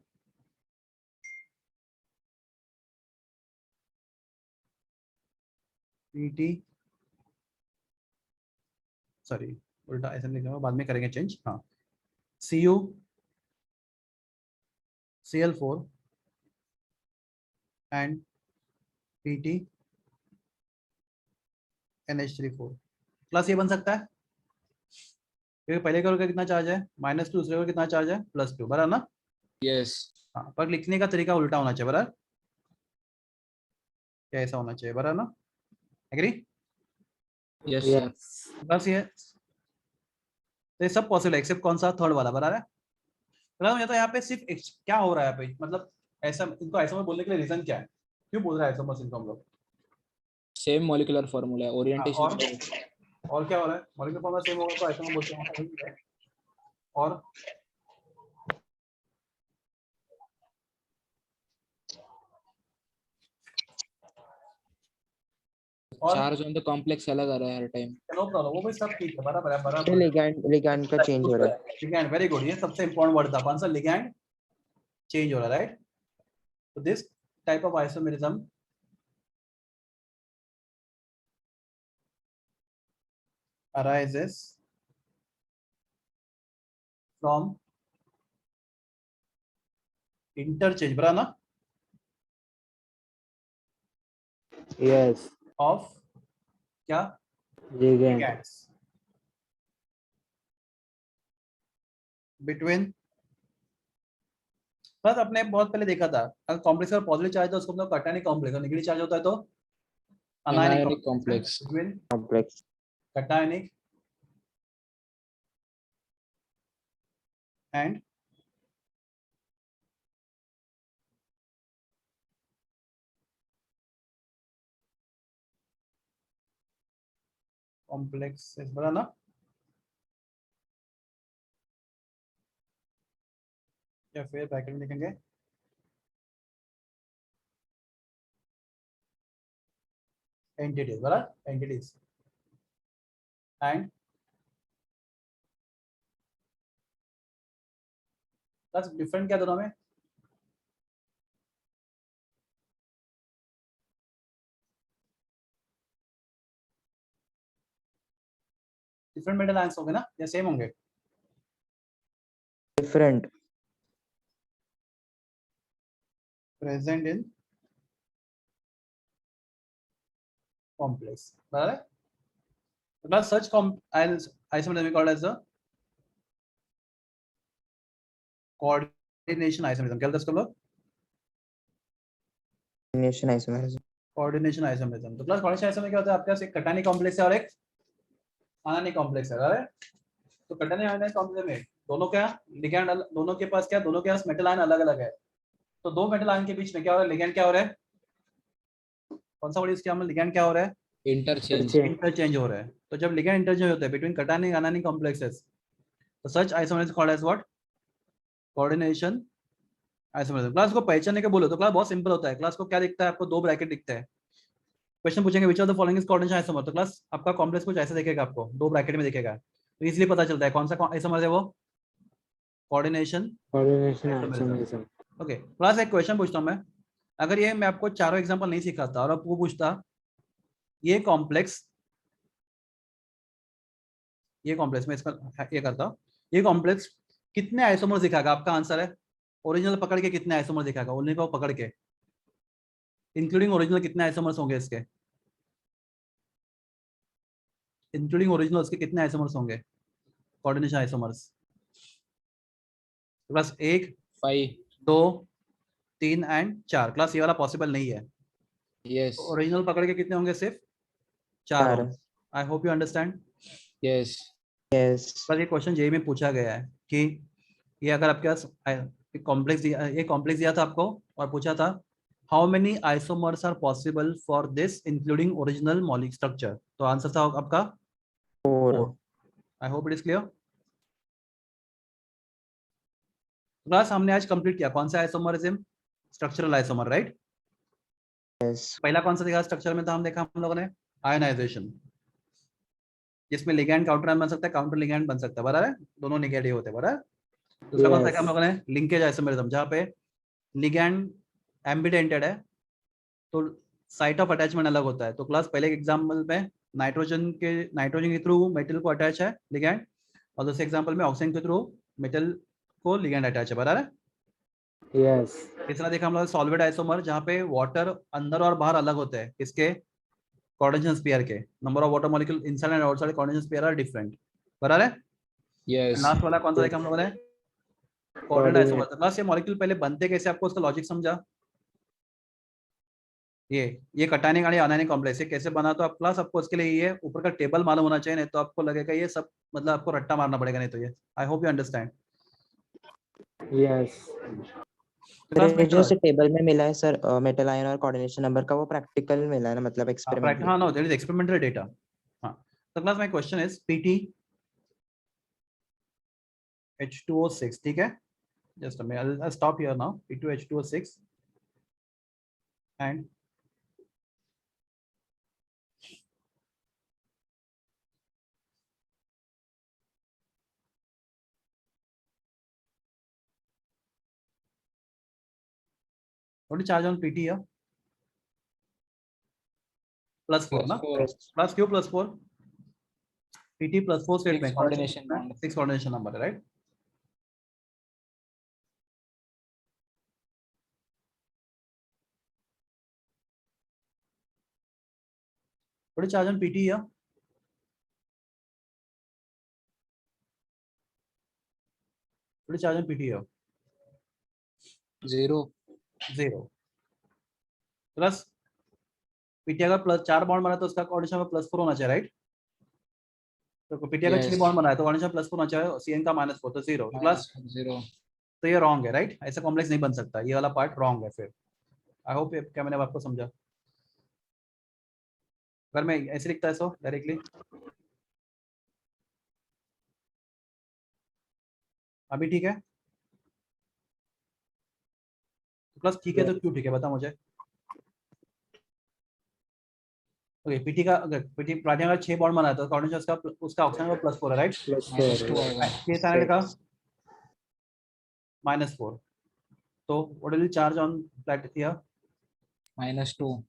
PT सॉरी उल्टा ऐसा नहीं लिखूंगा, बाद में करेंगे चेंज। हाँ, CU Cl4 and PT NH3 4। Class ये बन सकता है, क्योंकि पहले का कितना चार्ज है -2, दूसरे का कितना चार्ज है +2, बराबर ना? यस हाँ, पर लिखने का तरीका उल्टा होना चाहिए, बराबर? क्या ऐसा होना चाहिए, बराबर ना? एग्री? Yes sir Yes. बस ये, तो ये सब पॉसिबल है एक्सेप्ट कौन सा, थर्ड वाला, बराबर है? तो यहाँ पे सिर्फ क्या हो रहा है भाई, मतलब ऐसा इनको ऐसा बोलने के लिए रीजन क्या है, क्यों बोल रहा है ऐसा बस इनको हम लोग? सेम मॉलिक्यूलर फॉर्मूला है हाँ, ओरिएंटेशन और क्या हो रहा है, मॉलिक्यूलर फॉर्मूला सेम होगा तो ऐसा हम बोलते हैं। और और चार्ज ऑन द कॉम्प्लेक्स अलग आ रहा है हर टाइम नो प्रॉब्लम, वो भी सब ठीक है, बराबर है, ये बराबर। लिगैंड का चेंज हो रहा है। लिगैंड, वेरी गुड, ये सबसे इंपॉर्टेंट वर्ड था, कौन सा? लिगैंड चेंज हो रहा है, राइट? तो this type of isomerism arises from interchange, बराबर ना, Yes. of क्या? Ligand. ligands between। बस अपने बहुत पहले देखा था, अगर कॉम्प्लेक्स का पॉजिटिव चार्ज है उसको हम लोग कटा नहीं, कॉम्प्लेक्स नेगेटिव चार्ज होता है तो Anionic complex. between complex. cationic and complex is बड़ा ना, या फिर ब्रैकेट में लिखेंगे entities, बराबर entities and प्लस डिफरेंट क्या दोनों में, डिफरेंट मेटल आयंस होंगे ना या सेम होंगे? Different. प्रेजेंट इन कॉम्प्लेक्स, बराबर। Plus such isomerism called as the coordination isomerism. क्या बोलते हैं इसको लोग? Coordination isomerism. Coordination isomerism. तो प्लस कोऑर्डिनेशन आइसोमरिज्म क्या होता है? आपके पास एक कटानिक कॉम्प्लेक्स है और एक आनानिक कॉम्प्लेक्स है, बराबर। तो कटानिक आनानिक कॉम्प्लेक्स में दोनों क्या लिगैंड, दोनों के पास क्या, दोनों के पास मेटल आयन अलग अलग है। तो दो मेटल आयन के बीच में क्या हो रहा है? लिगैंड क्या हो रहा है? कौन सा वर्ड इसके हम लिगैंड क्या हो रहा है? Interchange. इंटरचेंज हो रहा है। तो जब लिगैंड इंटरचेंज होता है बिटवीन कटानिक आनानिक कॉम्प्लेक्सेस, तो such isomerism called as what? Coordination isomerism. Class को पहचानने के बोलो तो क्लास बहुत सिंपल होता है। क्लास को क्या दिखता है आपको? दो ब्रैकेट दिखता है। क्वेश्चन पूछेंगे which of the following is coordination isomer, तो क्लास आपका कॉम्प्लेक्स कुछ ऐसे दिखेगा, आपको दो ब्रैकेट में दिखेगा, तो इसलिए पता चलता है कौन सा आइसोमर है वो, coordination Coordination isomerism. isomerism. Okay class एक क्वेश्चन पूछता हूं मैं, अगर ये मैं आपको चारों एग्जांपल नहीं सिखाता और आपको पूछता ये कॉम्प्लेक्स में इसका ये करता, ये कॉम्प्लेक्स कितने आइसोमर दिखाएगा? आपका आंसर है ओरिजिनल पकड़ के कितने आइसोमर दिखाएगा, ओरिजिनल को पकड़ के इंक्लूडिंग ओरिजिनल कितने आइसोमर्स होंगे इसके, इंक्लूडिंग ओरिजिनल इसके कितने आइसोमर्स होंगे coordination isomers? Plus 1 5. 2 3 and 4। Class ये वाला पॉसिबल नहीं है। Yes. ओरिजिनल पकड़ के कितने होंगे? सिर्फ 4 चार। होंगे। आई hope you understand. Yes. Yes. बस ये क्वेश्चन जेई में पूछा गया है कि ये अगर आपके पास कॉम्प्लेक्स ये कॉम्प्लेक्स दिया था आपको और पूछा था how many isomers are possible for this including original molecular structure, तो आंसर था आपका 4। 4. I hope it is clear. Class हमने आज कंप्लीट किया कौन सा isomerism? Structural isomer, right. Yes. पहला कौन सा देखा स्ट्रक्चर में था? हम देखा हम लोगों ने आयनाइजेशन, जिसमें लिगैंड काउंटर आयन बन सकता है, काउंटर लिगैंड बन सकता है, बराबर है, दोनों नेगेटिव होते हैं, बराबर। दूसरा कौन सा देखा हम लोगों ने? लिंकेज आइसोमरिज्म, जहाँ पे लिगैंड एम्बिडेंटेड है तो साइट ऑफ अटैचमेंट अलग होता है। तो क्लास पहले एग्जांपल में नाइट्रोजन के थ्रू मेटल को अटैच है लिगैंड, और दूसरे एग्जांपल में ऑक्सीजन के थ्रू मेटल को लिगैंड अटैच है, बराबर है। Yes. तीसरा देखा हम लोग सॉलिड आइसोमर, जहाँ पे वाटर अंदर और बाहर अलग होते हैं, किसके? कोऑर्डिनेशन स्फीयर के। Number of water molecule inside and outside coordination sphere are different, बराबर है। Yes. लास्ट वाला कौन सा देखा हम लोगों ने? Coordinate isomer. तो क्लास ये मॉलिक्यूल पहले बनते कैसे, आपको उसका लॉजिक समझा? ये कटायनिक आणि अनायनिक कॉम्प्लेक्स ये कैसे बना, तो आप क्लास आपको उसके लिए ये ऊपर का टेबल मालूम होना चाहिए, नहीं तो आपको लगेगा ये सब मतलब आपको रट्टा मारना पड़ेगा, नहीं तो ये I hope you understand. Yes. Class में जो से टेबल में मिला है सर मेटल आयन और कोऑर्डिनेशन नंबर का, वो प्रैक्टिकल मिला है ना, मतलब एक्सपेरिमेंट। हाँ no there is experimental data. हाँ तो class my question is PT H2O6, ठीक है, just I'll stop here now, P2H2O6 and what is charge on PT here? +4 ना, +4. प्लस क्यों +4? PT +4 स्टेट में 6 coordination bond. 6 कोऑर्डिनेशन नंबर है, right. what is charge on PT here? what is charge on PT here? 0. 0 plus PT अगर plus 4 bond बना तो उसका coordination में +4 होना चाहिए, राइट? तो पीटी अगर 6 Yes. बॉन्ड बनाया तो कोऑर्डिनेशन +4 होना चाहिए, सीएन का -4 तो 0 प्लस, 0 तो ये रॉन्ग है, राइट? ऐसा कॉम्प्लेक्स नहीं बन सकता, ये वाला पार्ट रॉन्ग है फिर। आई होप क्या मैंने आपको समझा। अगर मैं ऐसे लिखता है सो डायरेक्टली, अभी ठीक है? प्लस ठीक है तो क्यों ठीक है, बता मुझे। ओके, पीटी का अगर पीटी प्लाटिनम का 6 बॉन्ड बनाया तो कोऑर्डिनेशन उसका ऑक्सीजन में +4 है, राइट? -2 आएगा। के साइड का -4, तो what will charge on plate here? -2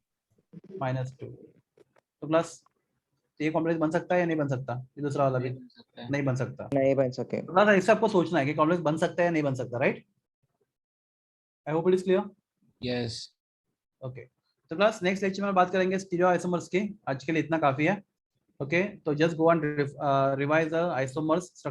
-2, तो प्लस ये कॉम्प्लेक्स बन सकता है या नहीं बन सकता? ये दूसरा वाला भी नहीं बन सकता है। नहीं बन सकता। नहीं बन सके। तो प्लस ऐसे आपको सोचना है कि कॉम्प्लेक्स बन सकता है या नहीं बन सकता, right? I hope it is clear. Yes. Okay, तो प्लस नेक्स्ट लेक्चर में बात करेंगे स्टीरियो आइसोमर्स की। आज के लिए इतना काफी है। ओके, तो just go and revise the isomers